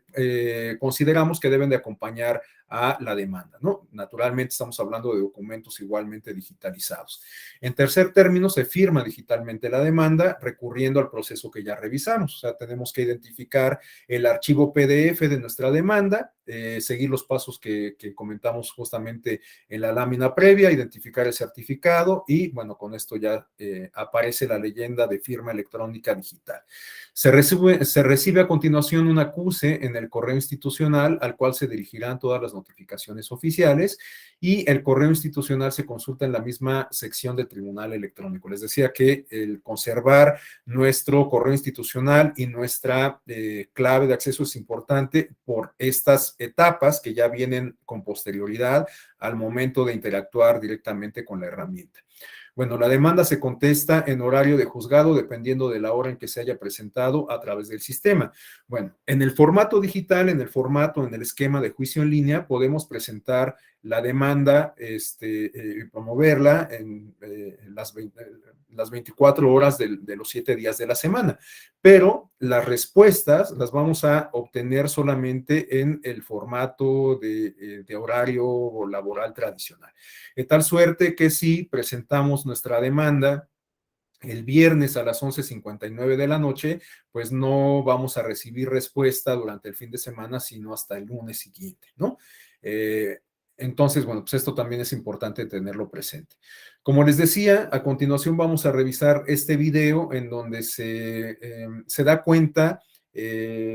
consideramos que deben de acompañar a la demanda, ¿no? Naturalmente estamos hablando de documentos igualmente digitalizados. En tercer término, se firma digitalmente la demanda recurriendo al proceso que ya revisamos. O sea, tenemos que identificar el archivo PDF de nuestra demanda, seguir los pasos que comentamos justamente en la lámina previa, identificar el certificado y, bueno, con esto ya aparece la leyenda de firma electrónica digital. Se recibe a continuación un acuse en el correo institucional al cual se dirigirán todas las notificaciones oficiales y el correo institucional se consulta en la misma sección del Tribunal Electrónico. Les decía que el conservar nuestro correo institucional y nuestra clave de acceso es importante por estas etapas que ya vienen con posterioridad al momento de interactuar directamente con la herramienta. Bueno, la demanda se contesta en horario de juzgado dependiendo de la hora en que se haya presentado a través del sistema. Bueno, en el formato digital, en el esquema de juicio en línea, podemos presentar la demanda, promoverla en las 24 horas de los 7 días de la semana, pero las respuestas las vamos a obtener solamente en el formato de horario laboral tradicional. De tal suerte que si presentamos nuestra demanda el viernes a las 11:59 de la noche, pues no vamos a recibir respuesta durante el fin de semana, sino hasta el lunes siguiente, ¿no? Entonces, bueno, pues esto también es importante tenerlo presente. Como les decía, a continuación vamos a revisar este video en donde se da cuenta de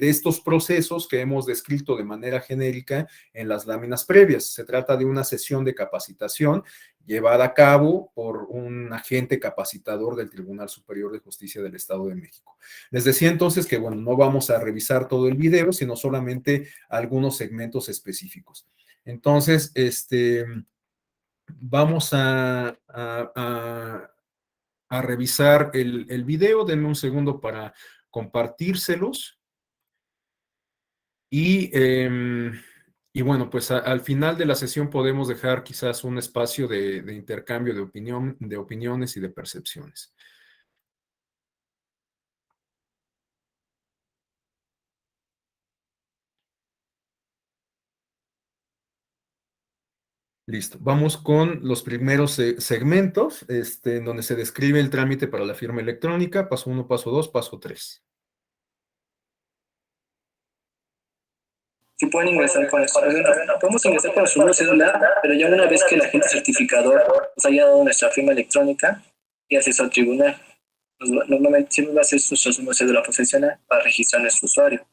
estos procesos que hemos descrito de manera genérica en las láminas previas. Se trata de una sesión de capacitación llevada a cabo por un agente capacitador del Tribunal Superior de Justicia del Estado de México. Les decía entonces que, bueno, no vamos a revisar todo el video, sino solamente algunos segmentos específicos. Entonces, vamos a revisar el video. Denme un segundo para compartírselos. Y bueno, pues al final de la sesión podemos dejar quizás un espacio de intercambio de opiniones y de percepciones. Listo. Vamos con los primeros segmentos, en donde se describe el trámite para la firma electrónica, paso 1, paso 2, paso 3. Sí pueden ingresar con esto. Podemos ingresar con nuestro número de celular, pero ya una vez que el agente certificador nos haya dado nuestra firma electrónica y acceso al tribunal, normalmente siempre va a ser nuestro número de cédula profesional para registrar a nuestro usuario.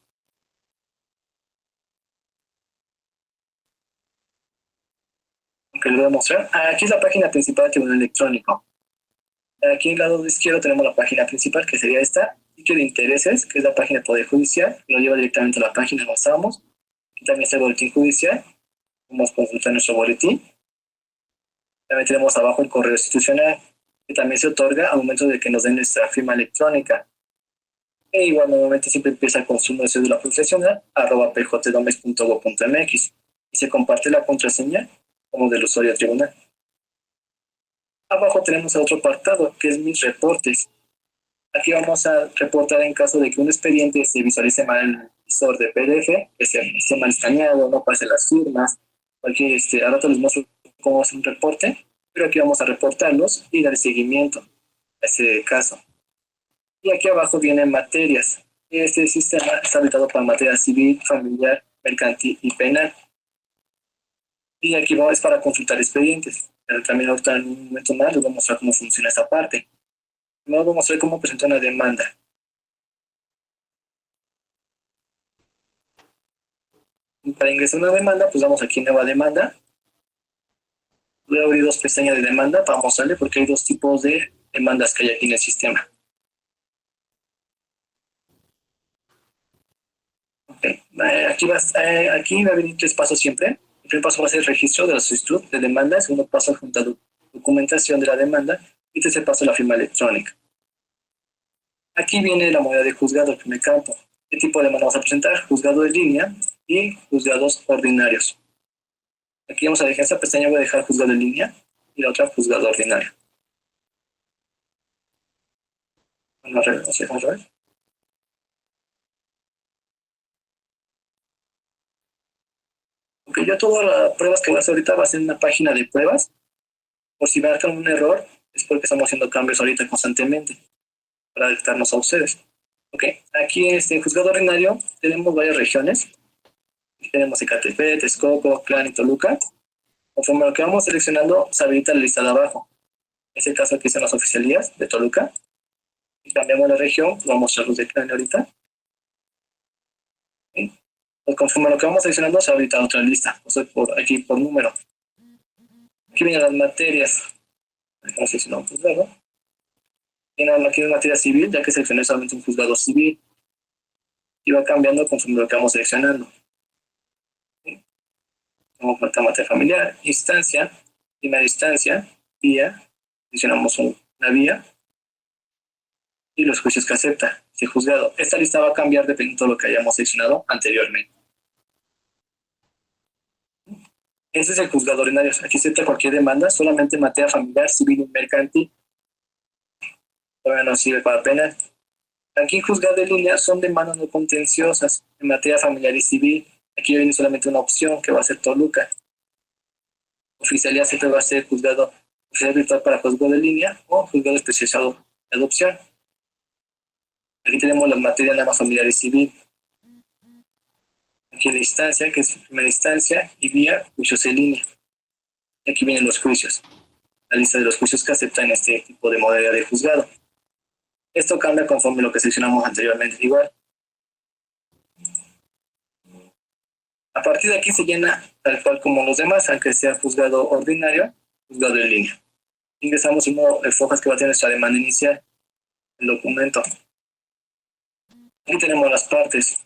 que les voy a mostrar. Aquí es la página principal del Tribunal Electrónico. Aquí en el lado izquierdo tenemos la página principal, que sería esta, sitio de intereses, que es la página del Poder Judicial, que nos lleva directamente a la página donde estamos. Aquí también está el boletín judicial, podemos consultar nuestro boletín. También tenemos abajo el correo institucional, que también se otorga al momento de que nos den nuestra firma electrónica. E igual, normalmente siempre empieza con su número de cédula profesional, @pjdomes.go.mx, y se comparte la contraseña como del usuario tribunal. Abajo tenemos otro apartado, que es mis reportes. Aquí vamos a reportar en caso de que un expediente se visualice mal en el visor de PDF, que esté mal escaneado, no pase las firmas. Aquí, ahora te les muestro cómo hacer un reporte, pero aquí vamos a reportarlos y dar seguimiento a ese caso. Y aquí abajo vienen materias. Este sistema está habilitado para materia civil, familiar, mercantil y penal. Y aquí es para consultar expedientes. Pero también ahorita en un momento más les voy a mostrar cómo funciona esta parte. Primero vamos a ver cómo presentar una demanda. Y para ingresar una demanda, pues vamos aquí en nueva demanda. Voy a abrir dos pestañas de demanda para mostrarle porque hay dos tipos de demandas que hay aquí en el sistema. Okay. Aquí va a venir tres pasos siempre. El primer paso va a ser el registro de la solicitud de demanda. El segundo paso, junto a documentación de la demanda. Y el tercer paso, la firma electrónica. Aquí viene la modalidad de juzgado, el primer campo. ¿Qué tipo de demanda vamos a presentar? Juzgado en línea y juzgados ordinarios. Aquí vamos a dejar esta pestaña, voy a dejar juzgado en línea y la otra juzgado ordinario. Vamos a ver. Ok, yo todas las pruebas que voy a hacer ahorita va a ser en una página de pruebas. Por si marcan un error, es porque estamos haciendo cambios ahorita constantemente para detectarnos a ustedes. Ok, aquí en este juzgado ordinario tenemos varias regiones. Tenemos Ecatepec, Texcoco, Clan y Toluca. Conforme a lo que vamos seleccionando, se habilita la lista de abajo. En este caso aquí están las oficialías de Toluca. Y cambiamos la región, vamos a mostrar los de Clan ahorita. ¿Sí? Pues conforme a lo que vamos seleccionando, se habilita otra lista. O sea, aquí por número. Aquí vienen las materias. Vamos a seleccionar un juzgado. Tiene aquí una materia civil, ya que seleccioné solamente un juzgado civil. Y va cambiando conforme a lo que vamos seleccionando. ¿Sí? Como materia familiar, instancia, primera instancia, vía. Seleccionamos una vía. Y los juicios que acepta ese juzgado. Esta lista va a cambiar dependiendo de lo que hayamos seleccionado anteriormente. Ese es el juzgado ordinario. Aquí acepta cualquier demanda, solamente en materia familiar, civil y mercantil. Todavía no sirve para penal. Aquí en juzgado de línea son demandas no contenciosas en materia familiar y civil. Aquí viene solamente una opción que va a ser Toluca. Oficialía siempre va a ser juzgado oficial virtual para juzgado de línea o juzgado especializado de adopción. Aquí tenemos las materias nada más familiar y civil. Aquí la instancia, que es primera instancia, y vía juicios en línea. Y aquí vienen los juicios. La lista de los juicios que aceptan este tipo de modalidad de juzgado. Esto cambia conforme lo que seleccionamos anteriormente. Igual. A partir de aquí se llena tal cual como los demás, aunque sea juzgado ordinario, juzgado en línea. Ingresamos un modo de fojas que va a tener nuestra demanda inicial, el documento. Aquí tenemos las partes.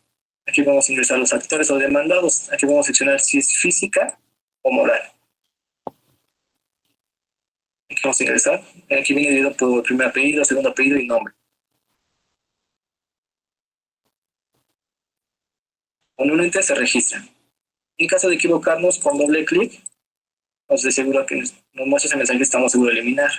Aquí vamos a ingresar los actores o demandados. Aquí vamos a seleccionar si es física o moral. Aquí vamos a ingresar. Aquí viene dividido por primer apellido, segundo apellido y nombre. Con un ente se registra. En caso de equivocarnos, con doble clic, nos asegura que nos muestra ese mensaje que estamos seguros de eliminar.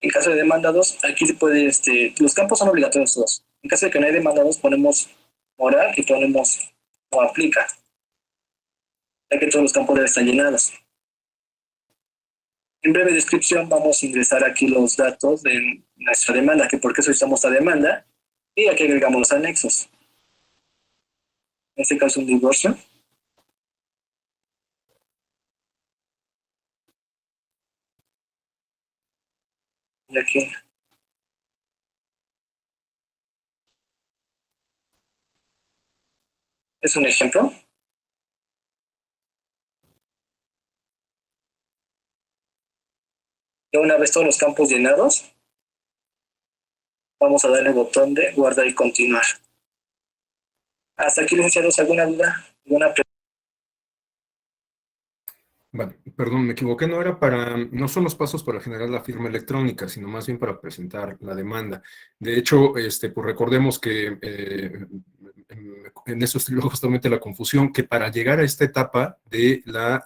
En caso de demandados, aquí se puede, los campos son obligatorios todos. En caso de que no hay demandados, ponemos moral y ponemos o aplica, ya que todos los campos deben estar llenados. En breve descripción vamos a ingresar aquí los datos de nuestra demanda, que por qué solicitamos esta demanda, y aquí agregamos los anexos. En este caso un divorcio. Y aquí Es un ejemplo. Y una vez todos los campos llenados, vamos a darle el botón de guardar y continuar. Hasta aquí, licenciados, ¿alguna duda? ¿Alguna pregunta? Vale, perdón, me equivoqué, no son los pasos para generar la firma electrónica, sino más bien para presentar la demanda. De hecho, pues recordemos que en eso estoy justamente la confusión, que para llegar a esta etapa de la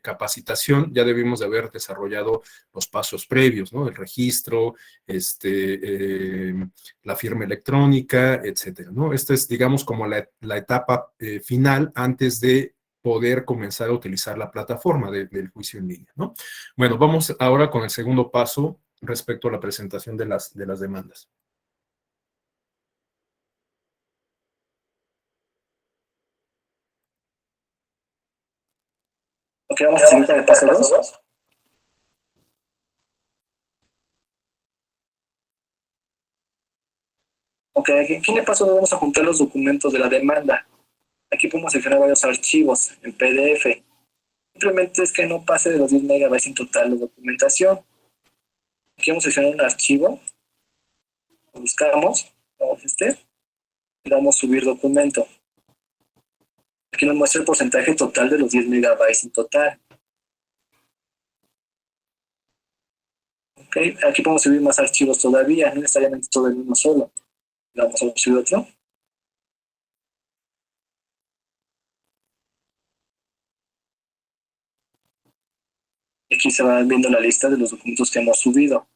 capacitación ya debimos de haber desarrollado los pasos previos, ¿no? El registro, la firma electrónica, etcétera, ¿no? Esta es, digamos, como la etapa final antes de poder comenzar a utilizar la plataforma del juicio en línea, ¿no? Bueno, vamos ahora con el segundo paso respecto a la presentación de las demandas. Ok, vamos a seguir con el paso 2. Ok, aquí en el paso 2 vamos a juntar los documentos de la demanda. Aquí podemos seleccionar varios archivos en PDF. Simplemente es que no pase de los 10 megabytes en total de documentación. Aquí vamos a seleccionar un archivo, lo buscamos, damos y damos subir documento. Aquí nos muestra el porcentaje total de los 10 megabytes en total. Okay. Aquí podemos subir más archivos todavía, no necesariamente todo el mismo solo. Vamos a subir otro. Aquí se va viendo la lista de los documentos que hemos subido.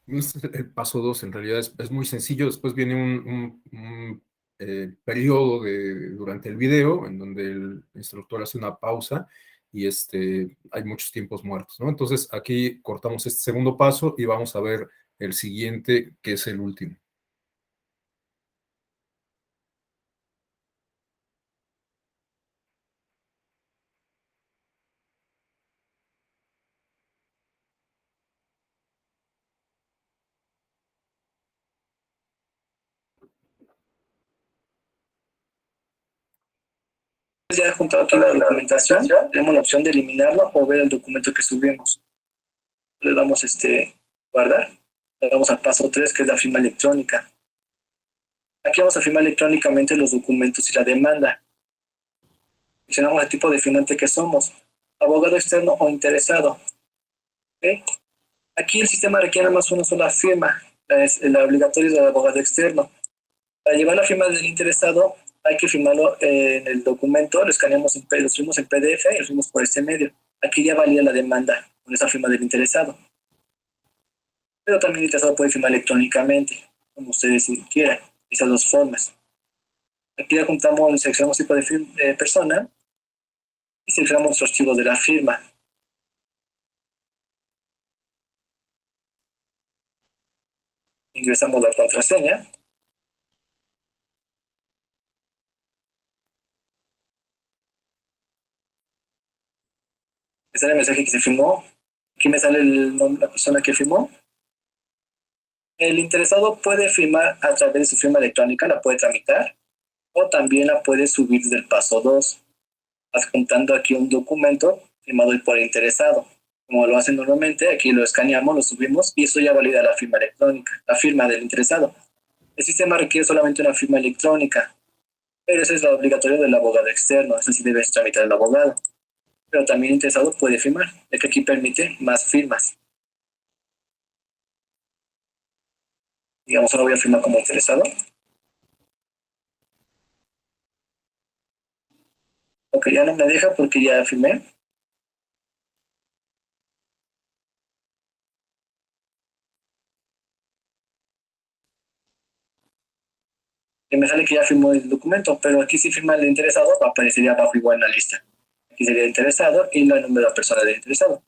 El paso 2 en realidad es muy sencillo. Después viene un periodo durante el video en donde el instructor hace una pausa y hay muchos tiempos muertos, ¿no? Entonces aquí cortamos este segundo paso y vamos a ver el siguiente, que es el último. Ya juntado toda la documentación, tenemos la opción de eliminarlo o ver el documento que subimos. Le damos guardar. Le damos al paso 3, que es la firma electrónica. Aquí vamos a firmar electrónicamente los documentos y la demanda. Seleccionamos el tipo de firmante que somos, abogado externo o interesado. ¿Okay? Aquí el sistema requiere más una sola firma, la obligatoria del abogado externo. Para llevar la firma del interesado, hay que firmarlo en el documento, lo escaneamos, lo subimos en PDF y lo subimos por este medio. Aquí ya valía la demanda con esa firma del interesado. Pero también el interesado puede firmar electrónicamente, como ustedes quieran, esas dos formas. Aquí ya juntamos, seleccionamos tipo de persona y seleccionamos los archivos de la firma. Ingresamos la contraseña. Me sale el mensaje que se firmó. Aquí me sale el nombre de la persona que firmó. El interesado puede firmar a través de su firma electrónica, la puede tramitar, o también la puede subir desde el paso 2, adjuntando aquí un documento firmado por el interesado. Como lo hacen normalmente, aquí lo escaneamos, lo subimos y eso ya valida la firma electrónica, la firma del interesado. El sistema requiere solamente una firma electrónica, pero eso es lo obligatorio del abogado externo, eso sí debe tramitar el abogado. Pero también el interesado puede firmar, ya que aquí permite más firmas. Digamos, ahora voy a firmar como interesado. Ok, ya no me deja porque ya firmé. Y me sale que ya firmó el documento, pero aquí si firma el interesado, aparecería abajo igual en la lista. Aquí sería el interesado y el nombre de la persona del interesado.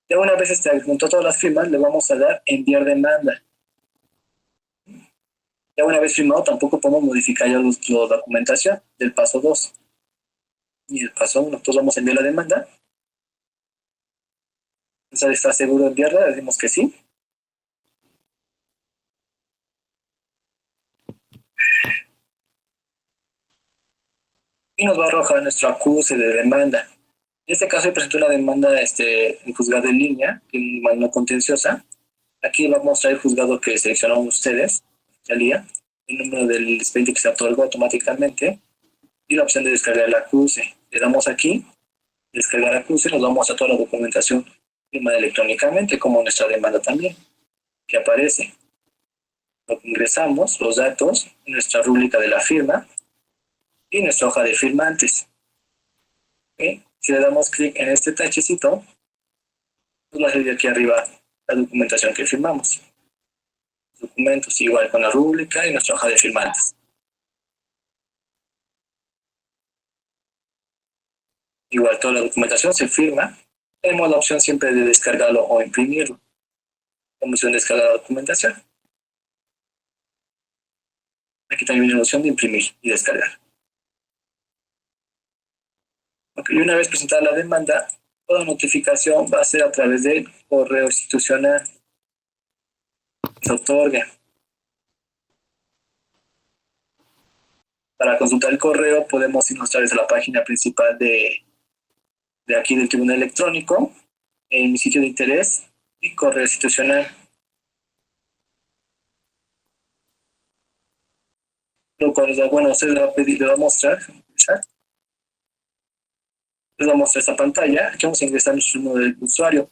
Ya una vez junto a todas las firmas, le vamos a dar enviar demanda. Ya una vez firmado, tampoco podemos modificar ya la documentación del paso 2 y el paso 1. Entonces vamos a enviar la demanda. ¿Está seguro de enviarla? Le decimos que sí. Y nos va a arrojar nuestro acuse de demanda. En este caso, yo presenté una demanda en juzgado en línea, en mano contenciosa. Aquí va a mostrar el juzgado que seleccionaron ustedes, salía, el número del expediente que se otorgó automáticamente y la opción de descargar el acuse. Le damos aquí, descargar acuse, nos vamos a toda la documentación firmada electrónicamente, como nuestra demanda también, que aparece. Lo ingresamos, los datos, nuestra rúbrica de la firma y nuestra hoja de firmantes. ¿Okay? Si le damos clic en este tachecito, nos va a salir aquí arriba la documentación que firmamos. Documentos igual con la rúbrica y nuestra hoja de firmantes. Igual toda la documentación se firma. Tenemos la opción siempre de descargarlo o imprimirlo. La opción de descargar la documentación. Aquí también viene la opción de imprimir y descargar. Okay, y una vez presentada la demanda, toda notificación va a ser a través del correo institucional que se otorga. Para consultar el correo podemos irnos a través de la página principal de aquí del Tribunal Electrónico, en mi sitio de interés y correo institucional. Lo cual es bueno, usted le va a pedir, le va a mostrar, les va a mostrar esta pantalla. Aquí vamos a ingresar nuestro número del usuario,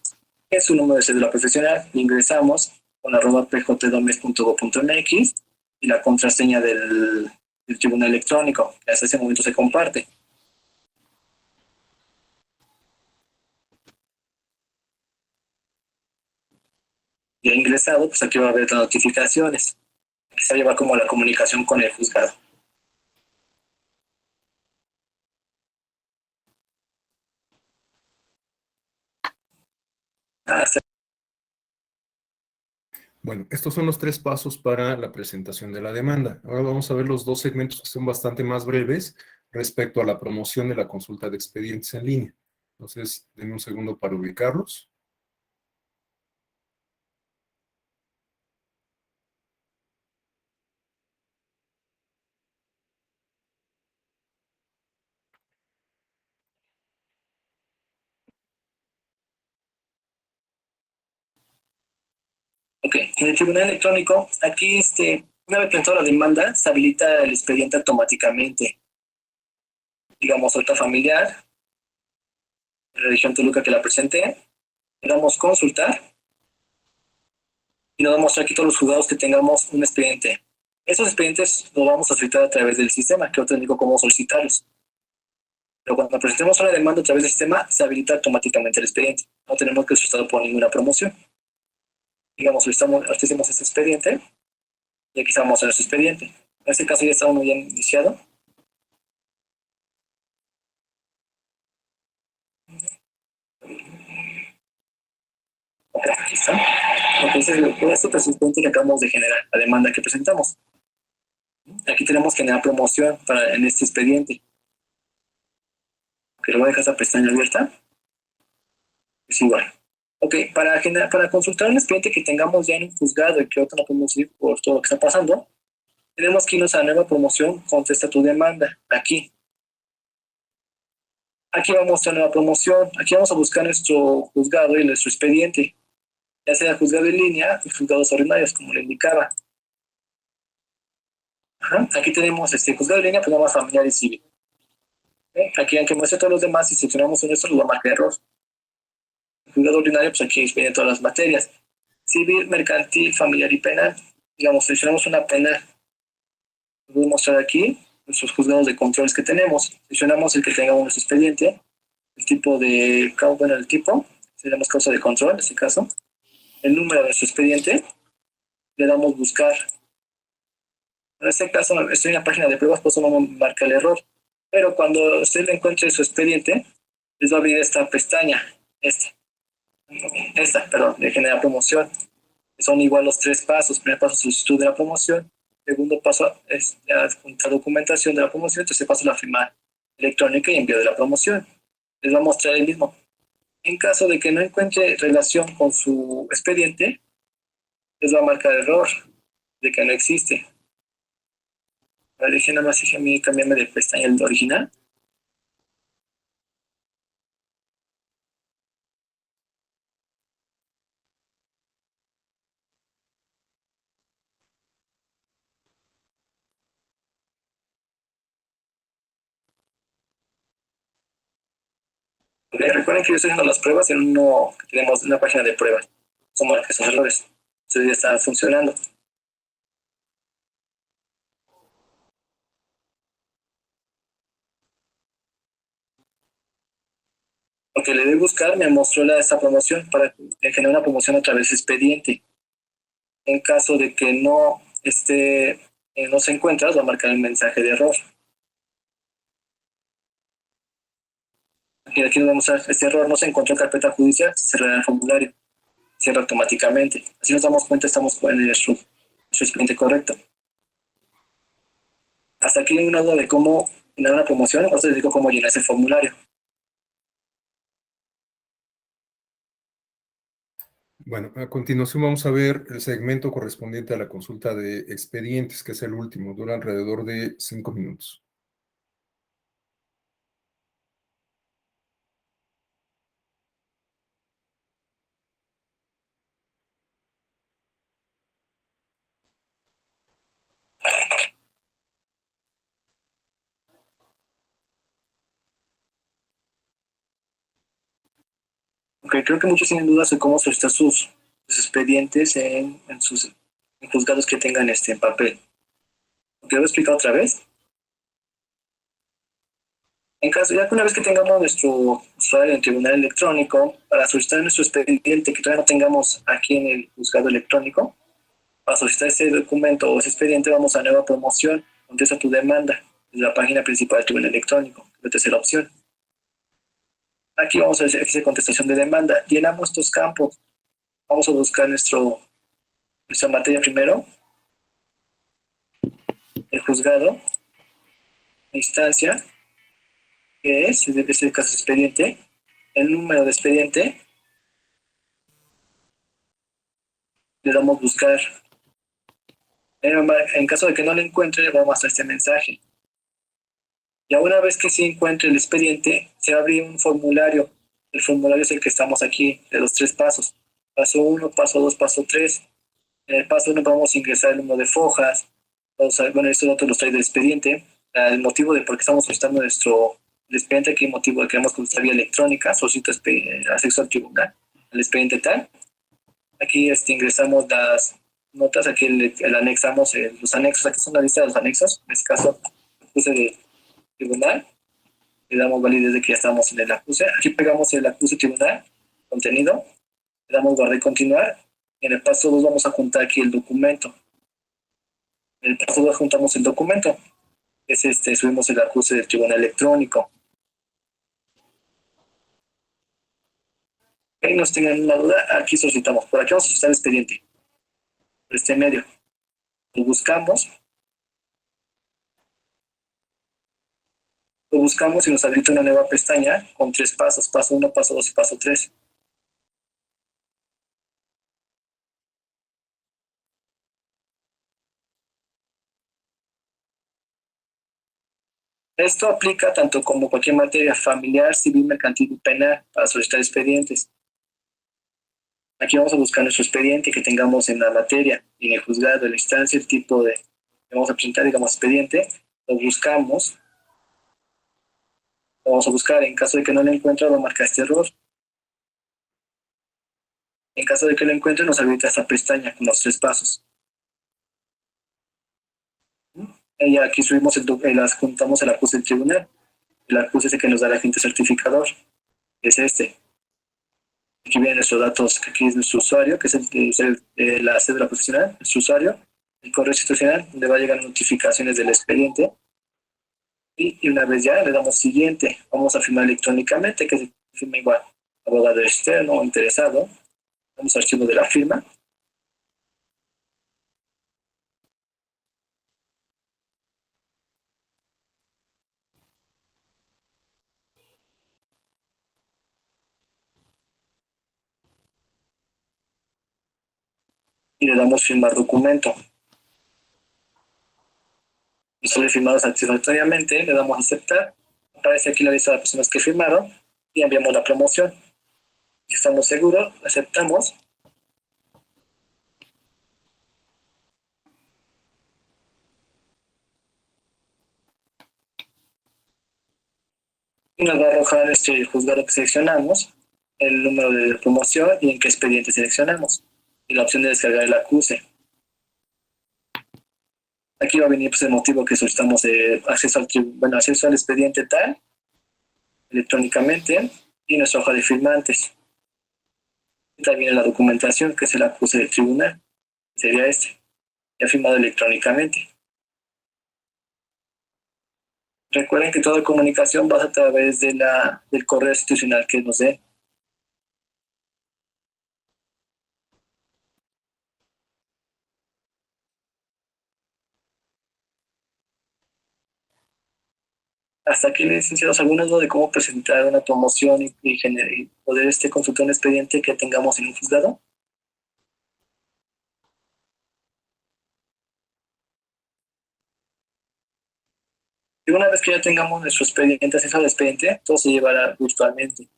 que es su número de cédula profesional. Ingresamos con @pjdomes.go.mx y la contraseña del Tribunal Electrónico, que hasta ese momento se comparte. Ya ingresado, pues aquí va a haber las notificaciones. Aquí se va a llevar como la comunicación con el juzgado. Bueno, estos son los 3 pasos para la presentación de la demanda. Ahora vamos a ver los 2 segmentos que son bastante más breves respecto a la promoción de la consulta de expedientes en línea. Entonces, denme un segundo para ubicarlos. Ok, en el Tribunal Electrónico, aquí una vez presentada la demanda, se habilita el expediente automáticamente. Digamos, otra familiar, en la región Toluca que la presenté, le damos consultar y nos va a mostrar aquí todos los juzgados que tengamos un expediente. Esos expedientes los vamos a solicitar a través del sistema, que yo te digo cómo solicitarlos. Pero cuando presentemos una demanda a través del sistema, se habilita automáticamente el expediente. No tenemos que solicitarlo por ninguna promoción. Digamos, solicitamos este expediente y aquí estamos en nuestro expediente. En este caso ya está uno bien iniciado. Ok, aquí está. Entonces, con este expediente que acabamos de generar, la demanda que presentamos. Aquí tenemos que generar promoción en este expediente. Que le voy a dejar esta pestaña abierta. Es igual. Ok, para consultar un expediente que tengamos ya en un juzgado y que ahorita no podemos ir por todo lo que está pasando, tenemos que irnos a la nueva promoción, contesta tu demanda, aquí. Aquí vamos a mostrar nueva promoción, aquí vamos a buscar nuestro juzgado y nuestro expediente, ya sea juzgado en línea y juzgados ordinarios, como le indicaba. Ajá. Aquí tenemos juzgado en línea, pues nada más familiar y civil. Aquí, aunque muestre todos los demás, si seleccionamos uno de estos, lo va a marcar error. Juzgado ordinario, pues aquí vienen todas las materias. Civil, mercantil, familiar y penal. Digamos, seleccionamos una penal. Voy a mostrar aquí nuestros juzgados de controles que tenemos. Seleccionamos el que tengamos nuestro expediente, el tipo de, bueno, el tipo, seríamos causa de control en este caso, el número de nuestro expediente, le damos buscar. En este caso estoy en la página de pruebas, por eso no me marca el error. Pero cuando usted le encuentre su expediente, les va a abrir esta pestaña, perdón, de generar promoción. Son igual los tres pasos. Primer paso, solicitud de la promoción. Segundo paso es la documentación de la promoción. Tercer paso, la firma electrónica y envío de la promoción. Les va a mostrar el mismo. En caso de que no encuentre relación con su expediente, les va a marcar error de que no existe. A ver, nada más déjenme cambiarme de pestaña el original. Recuerden que yo estoy haciendo las pruebas en tenemos una página de pruebas, como la que son errores. Entonces ya está funcionando. Porque le doy buscar, me mostró esta promoción para generar una promoción a través de expediente. En caso de que no no se encuentra, va a marcar el mensaje de error. Aquí nos vamos a este error, no se encontró en carpeta judicial, se cerrará el formulario, cierra automáticamente. Así nos damos cuenta, estamos con nuestro expediente correcto. Hasta aquí hay una duda de cómo llenar una promoción, o les digo cómo llenar ese formulario. Bueno, a continuación vamos a ver el segmento correspondiente a la consulta de expedientes, que es el último, dura alrededor de 5 minutos. Okay, creo que muchos tienen dudas de cómo solicitar sus expedientes en juzgados que tengan en papel. ¿Lo voy a explicar otra vez? En caso, ya que una vez que tengamos nuestro usuario en tribunal electrónico, para solicitar nuestro expediente que todavía no tengamos aquí en el juzgado electrónico, para solicitar ese documento o ese expediente vamos a nueva promoción, contesta tu demanda, desde la página principal del tribunal electrónico, la tercera opción. Aquí vamos a hacer contestación de demanda. Llenamos estos campos. Vamos a buscar nuestra materia primero, el juzgado, la instancia, que es, en este caso expediente, el número de expediente, le damos buscar. En caso de que no lo encuentre, vamos a hacer este mensaje. Ya una vez que se encuentre el expediente, se va a abrir un formulario. El formulario es el que estamos aquí, de los 3 pasos. Paso 1, paso 2, paso 3. En el paso 1 vamos a ingresar el número de fojas. Bueno, estos datos los trae del expediente. El motivo de por qué estamos solicitando el expediente, aquí el motivo de que queremos consultar vía electrónica, solicito acceso al tribunal, al expediente tal. Aquí ingresamos las notas, aquí le anexamos los anexos, aquí son la lista de los anexos. En este caso, puse de tribunal, le damos validez de que ya estamos en el acuse. Aquí pegamos el acuse tribunal, contenido, le damos guardar y continuar. En el paso 2 vamos a juntar aquí el documento. En el paso 2 juntamos el documento. Es subimos el acuse del tribunal electrónico. Ahí nos tengan una duda, aquí solicitamos. Por aquí vamos a solicitar el expediente. Por este medio. Lo buscamos. Lo buscamos y nos habilita una nueva pestaña con 3 pasos. Paso 1, paso 2 y paso 3. Esto aplica tanto como cualquier materia familiar, civil, mercantil y penal para solicitar expedientes. Aquí vamos a buscar nuestro expediente que tengamos en la materia, en el juzgado, en la instancia, el tipo de vamos a presentar, digamos, expediente. Lo buscamos. Lo vamos a buscar. En caso de que no lo encuentre, va a marcar este error. En caso de que lo encuentre, nos habilita esta pestaña con los 3 pasos. Y aquí subimos juntamos el acuse del tribunal. El acuse es el que nos da el agente certificador. Es este. Aquí vienen nuestros datos, que aquí es nuestro usuario, que es la cédula profesional, nuestro usuario, el correo institucional, donde va a llegar notificaciones del expediente. Y una vez ya le damos siguiente, vamos a firmar electrónicamente, que se firma igual. abogado externo o interesado. Vamos al archivo de la firma. Y le damos firmar documento. Y sale firmado satisfactoriamente, le damos a aceptar. Aparece aquí la lista de las personas que firmaron y enviamos la promoción. Si estamos seguros, aceptamos. Y nos va a arrojar el juzgado que seleccionamos, el número de promoción y en qué expediente seleccionamos. Y la opción de descargar el acuse. Aquí va a venir pues, el motivo que solicitamos acceso al expediente tal, electrónicamente, y nuestra hoja de firmantes. Y también la documentación, que es el acuse del tribunal, sería ya firmado electrónicamente. Recuerden que toda comunicación va a través del correo institucional que nos dé. Hasta aquí, licenciados, algunas dudas de cómo presentar una promoción y poder consultar un expediente que tengamos en un juzgado. Y una vez que ya tengamos nuestro expediente, acceso al expediente, todo se llevará virtualmente.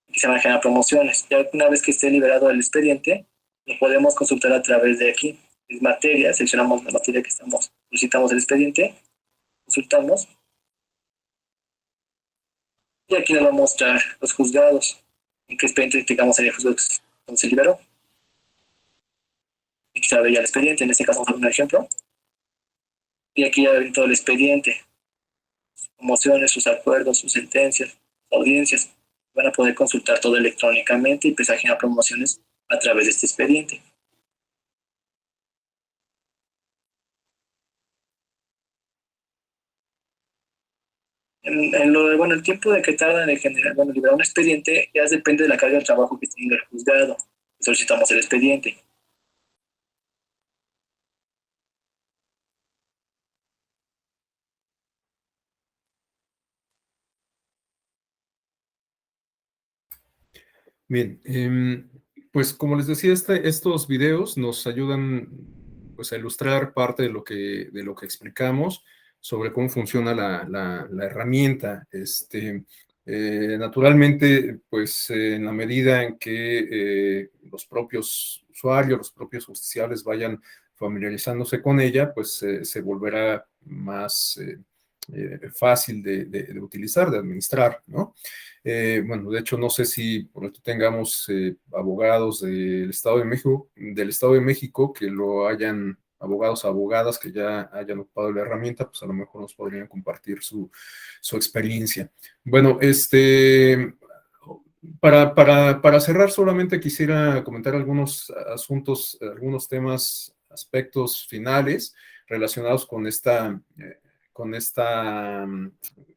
Y se van a generar promociones. Ya una vez que esté liberado el expediente, lo podemos consultar a través de aquí. Es materia, seleccionamos la materia que solicitamos el expediente, consultamos. Y aquí nos va a mostrar los juzgados, en qué expediente tengamos en el juzgado donde se liberó. Aquí se ve ya el expediente, en este caso vamos a ver un ejemplo. Y aquí ya ven todo el expediente, sus promociones, sus acuerdos, sus sentencias, sus audiencias. Van a poder consultar todo electrónicamente y empezar a generar promociones a través de este expediente. El tiempo de que tarda en liberar un expediente ya depende de la carga de trabajo que tenga el juzgado. Solicitamos el expediente. Bien, pues como les decía, estos videos nos ayudan pues, a ilustrar parte de lo que explicamos sobre cómo funciona la herramienta. Naturalmente, pues en la medida en que los propios usuarios, los propios justiciables vayan familiarizándose con ella, pues se volverá más fácil de utilizar, de administrar, ¿no? Bueno, de hecho, no sé si por esto tengamos abogados del Estado de México que lo hayan, abogados, abogadas que ya hayan ocupado la herramienta, pues a lo mejor nos podrían compartir su experiencia. Bueno, para cerrar, solamente quisiera comentar algunos asuntos, algunos temas, aspectos finales relacionados con esta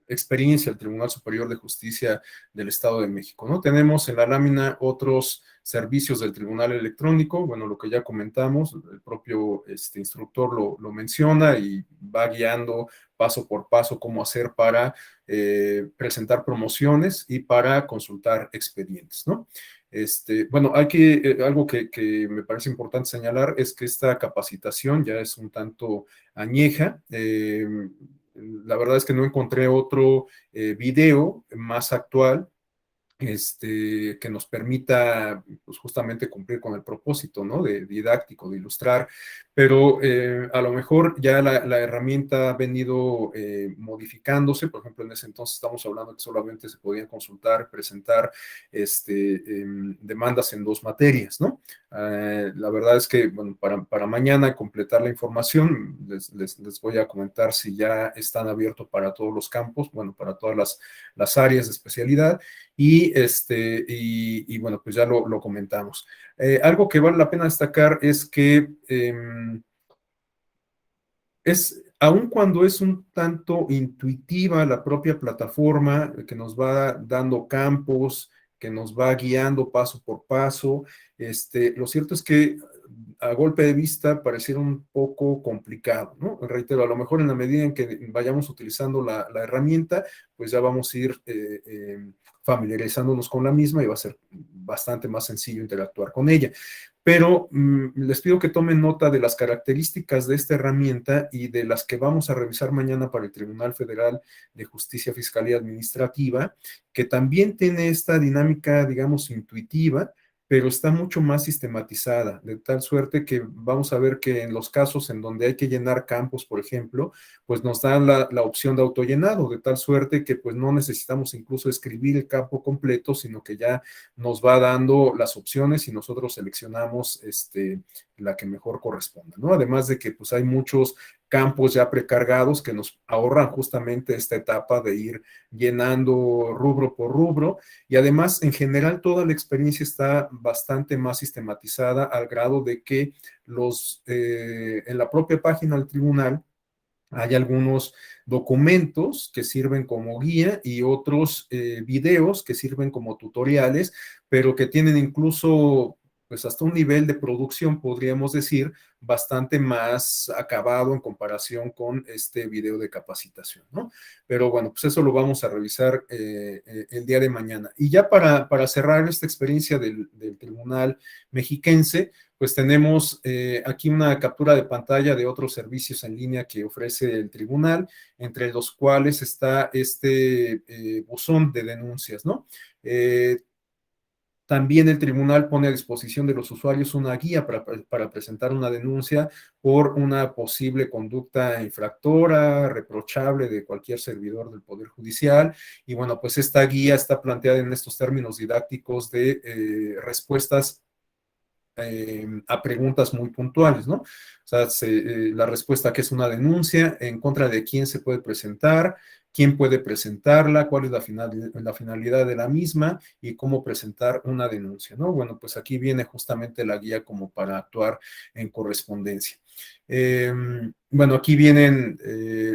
experiencia del Tribunal Superior de Justicia del Estado de México, ¿no? Tenemos en la lámina otros servicios del Tribunal Electrónico, bueno, lo que ya comentamos, el propio instructor lo menciona y va guiando paso por paso cómo hacer para presentar promociones y para consultar expedientes, ¿no? Bueno, algo que me parece importante señalar es que esta capacitación ya es un tanto añeja. La verdad es que no encontré otro video más actual que nos permita pues, justamente cumplir con el propósito, ¿no? De didáctico, de ilustrar, pero a lo mejor ya la herramienta ha venido modificándose. Por ejemplo, en ese entonces estamos hablando que solamente se podían consultar, presentar demandas en dos materias, ¿no? La verdad es que, bueno, para mañana completar la información, les voy a comentar si ya están abiertos para todos los campos, bueno, para todas las áreas de especialidad. Y bueno, pues ya lo comentamos. Algo que vale la pena destacar es que aun cuando es un tanto intuitiva la propia plataforma que nos va dando campos, que nos va guiando paso por paso. Lo cierto es que a golpe de vista pareciera un poco complicado, ¿no? Reitero, a lo mejor en la medida en que vayamos utilizando la herramienta, pues ya vamos a ir familiarizándonos con la misma y va a ser bastante más sencillo interactuar con ella. Pero les pido que tomen nota de las características de esta herramienta y de las que vamos a revisar mañana para el Tribunal Federal de Justicia Fiscal y Administrativa, que también tiene esta dinámica, digamos, intuitiva, pero está mucho más sistematizada, de tal suerte que vamos a ver que en los casos en donde hay que llenar campos, por ejemplo, pues nos dan la opción de autollenado, de tal suerte que pues no necesitamos incluso escribir el campo completo, sino que ya nos va dando las opciones y nosotros seleccionamos la que mejor corresponda, ¿no? Además de que pues hay muchos campos ya precargados que nos ahorran justamente esta etapa de ir llenando rubro por rubro y además en general toda la experiencia está bastante más sistematizada al grado de que en la propia página del tribunal hay algunos documentos que sirven como guía y otros videos que sirven como tutoriales, pero que tienen incluso, pues hasta un nivel de producción, podríamos decir, bastante más acabado en comparación con este video de capacitación, ¿no? Pero bueno, pues eso lo vamos a revisar el día de mañana. Y ya para cerrar esta experiencia del Tribunal Mexiquense, pues tenemos aquí una captura de pantalla de otros servicios en línea que ofrece el tribunal, entre los cuales está este buzón de denuncias, ¿no? También el tribunal pone a disposición de los usuarios una guía para presentar una denuncia por una posible conducta infractora, reprochable de cualquier servidor del Poder Judicial. Y bueno, pues esta guía está planteada en estos términos didácticos de respuestas a preguntas muy puntuales, ¿no? O sea, la respuesta que es una denuncia, en contra de quién se puede presentar, quién puede presentarla, cuál es la finalidad de la misma y cómo presentar una denuncia, ¿no? Bueno, pues aquí viene justamente la guía como para actuar en correspondencia. Bueno, aquí vienen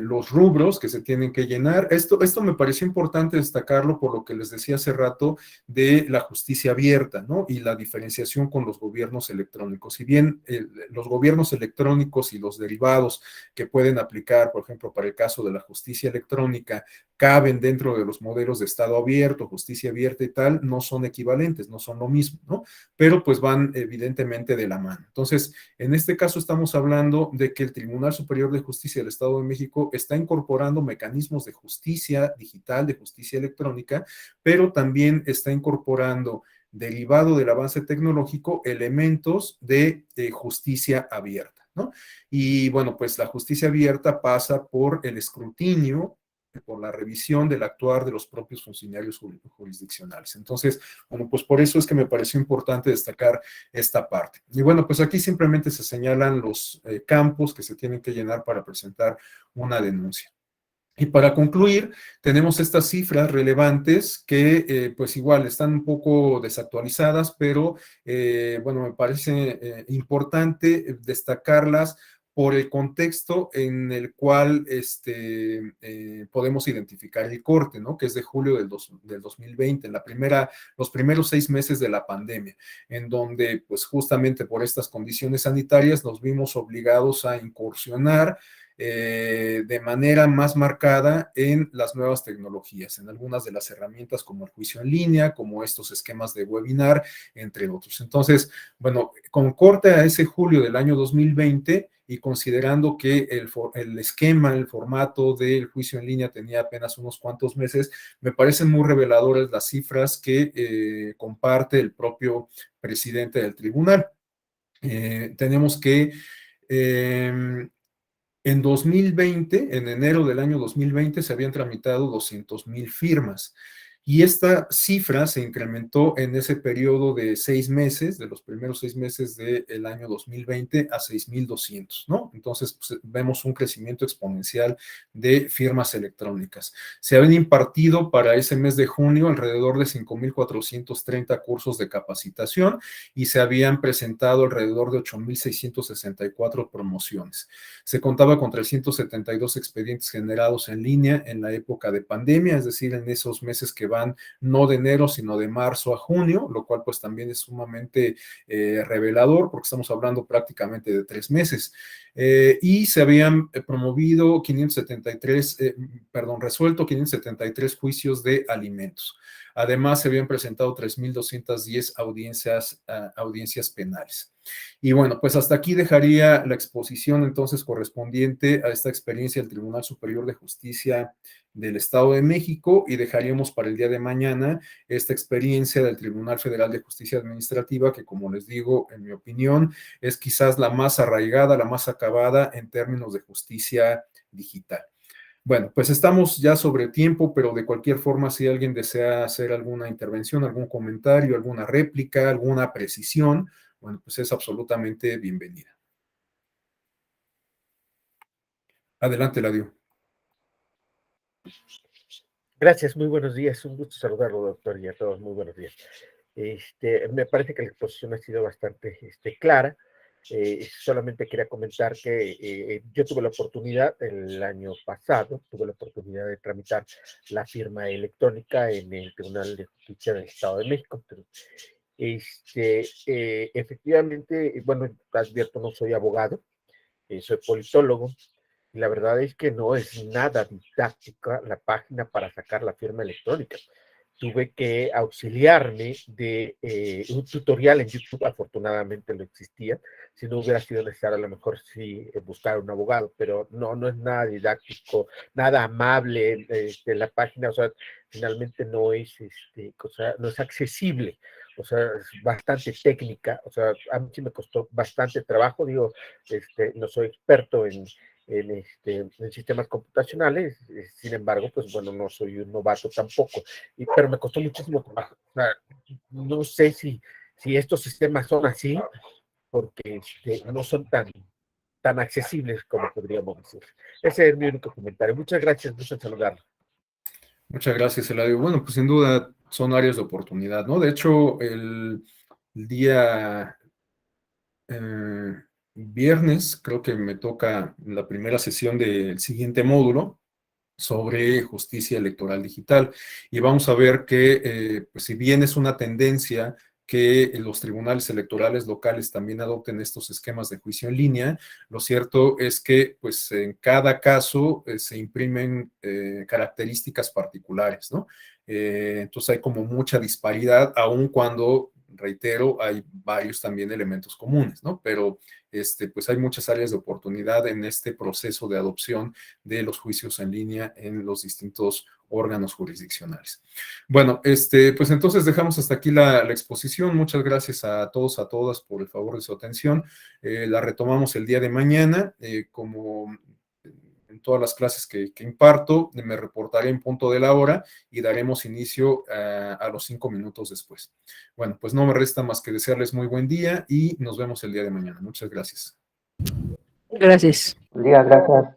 los rubros que se tienen que llenar. Esto me pareció importante destacarlo por lo que les decía hace rato de la justicia abierta, ¿no? Y la diferenciación con los gobiernos electrónicos. Si bien los gobiernos electrónicos y los derivados que pueden aplicar, por ejemplo, para el caso de la justicia electrónica, caben dentro de los modelos de Estado abierto, justicia abierta y tal, no son equivalentes, no son lo mismo, ¿no? Pero pues van evidentemente de la mano. Entonces, en este caso estamos hablando de que el Tribunal Superior de Justicia del Estado de México está incorporando mecanismos de justicia digital, de justicia electrónica, pero también está incorporando, derivado del avance tecnológico, elementos de justicia abierta, ¿no? Y bueno, pues la justicia abierta pasa por el escrutinio, por la revisión del actuar de los propios funcionarios jurisdiccionales. Entonces, bueno, pues por eso es que me pareció importante destacar esta parte. Y bueno, pues aquí simplemente se señalan los campos que se tienen que llenar para presentar una denuncia. Y para concluir, tenemos estas cifras relevantes que pues igual están un poco desactualizadas, pero bueno, me parece importante destacarlas por el contexto en el cual podemos identificar el corte, ¿no? Que es de julio del 2020, los primeros 6 meses de la pandemia, en donde pues justamente por estas condiciones sanitarias nos vimos obligados a incursionar de manera más marcada en las nuevas tecnologías, en algunas de las herramientas como el juicio en línea, como estos esquemas de webinar, entre otros. Entonces, bueno, con corte a ese julio del año 2020 y considerando que el esquema, el formato del juicio en línea tenía apenas unos cuantos meses, me parecen muy reveladoras las cifras que comparte el propio presidente del tribunal. Tenemos que en 2020, en enero del año 2020, se habían tramitado 200,000 firmas y esta cifra se incrementó en ese periodo de 6 meses, de los primeros 6 meses del año 2020 a 6,200, ¿no? Entonces, pues, vemos un crecimiento exponencial de firmas electrónicas. Se habían impartido para ese mes de junio alrededor de 5,430 cursos de capacitación y se habían presentado alrededor de 8,664 promociones. Se contaba con 372 expedientes generados en línea en la época de pandemia, es decir, en esos meses que van no de enero, sino de marzo a junio, lo cual pues también es sumamente revelador, porque estamos hablando prácticamente de 3 meses. Y se habían promovido 573, resuelto 573 juicios de alimentos. Además, se habían presentado 3.210 audiencias penales. Y bueno, pues hasta aquí dejaría la exposición entonces correspondiente a esta experiencia del Tribunal Superior de Justicia del Estado de México y dejaríamos para el día de mañana esta experiencia del Tribunal Federal de Justicia Administrativa que, como les digo, en mi opinión, es quizás la más arraigada, la más acabada en términos de justicia digital. Bueno, pues estamos ya sobre tiempo, pero de cualquier forma, si alguien desea hacer alguna intervención, algún comentario, alguna réplica, alguna precisión, bueno, pues es absolutamente bienvenida. Adelante, Eladio. Gracias, muy buenos días. Un gusto saludarlo, doctor, y a todos, muy buenos días. Me parece que la exposición ha sido bastante clara. Solamente quería comentar que yo tuve la oportunidad, el año pasado, tuve la oportunidad de tramitar la firma electrónica en el Tribunal de Justicia del Estado de México. Efectivamente, bueno, advierto, no soy abogado, soy politólogo, y la verdad es que no es nada didáctica la página para sacar la firma electrónica. Tuve que auxiliarme de un tutorial en YouTube, afortunadamente lo existía, si no hubiera sido necesario a lo mejor sí buscar un abogado, pero no es nada didáctico, nada amable, la página, o sea, finalmente no es, no es accesible, o sea, es bastante técnica, o sea, a mí sí me costó bastante trabajo, digo, no soy experto en sistemas computacionales, sin embargo, pues bueno, no soy un novato tampoco, pero me costó muchísimo trabajo. O sea, no sé si estos sistemas son así, porque no son tan accesibles como podríamos decir. Ese es mi único comentario. Muchas gracias, gusto en saludarlo. Muchas gracias, Eladio. Bueno, pues sin duda son áreas de oportunidad, ¿no? De hecho, el día viernes creo que me toca la primera sesión del siguiente módulo sobre justicia electoral digital. Y vamos a ver que, pues si bien es una tendencia que los tribunales electorales locales también adopten estos esquemas de juicio en línea, lo cierto es que, pues en cada caso se imprimen características particulares, ¿no? Entonces hay como mucha disparidad, aun cuando, reitero, hay varios también elementos comunes, ¿no? Pero pues hay muchas áreas de oportunidad en este proceso de adopción de los juicios en línea en los distintos órganos jurisdiccionales. Bueno, pues entonces dejamos hasta aquí la exposición. Muchas gracias a todos, a todas por el favor de su atención. La retomamos el día de mañana, como en todas las clases que imparto, me reportaré en punto de la hora y daremos inicio a los 5 minutos después. Bueno, pues no me resta más que desearles muy buen día y nos vemos el día de mañana. Muchas gracias. Gracias. Gracias.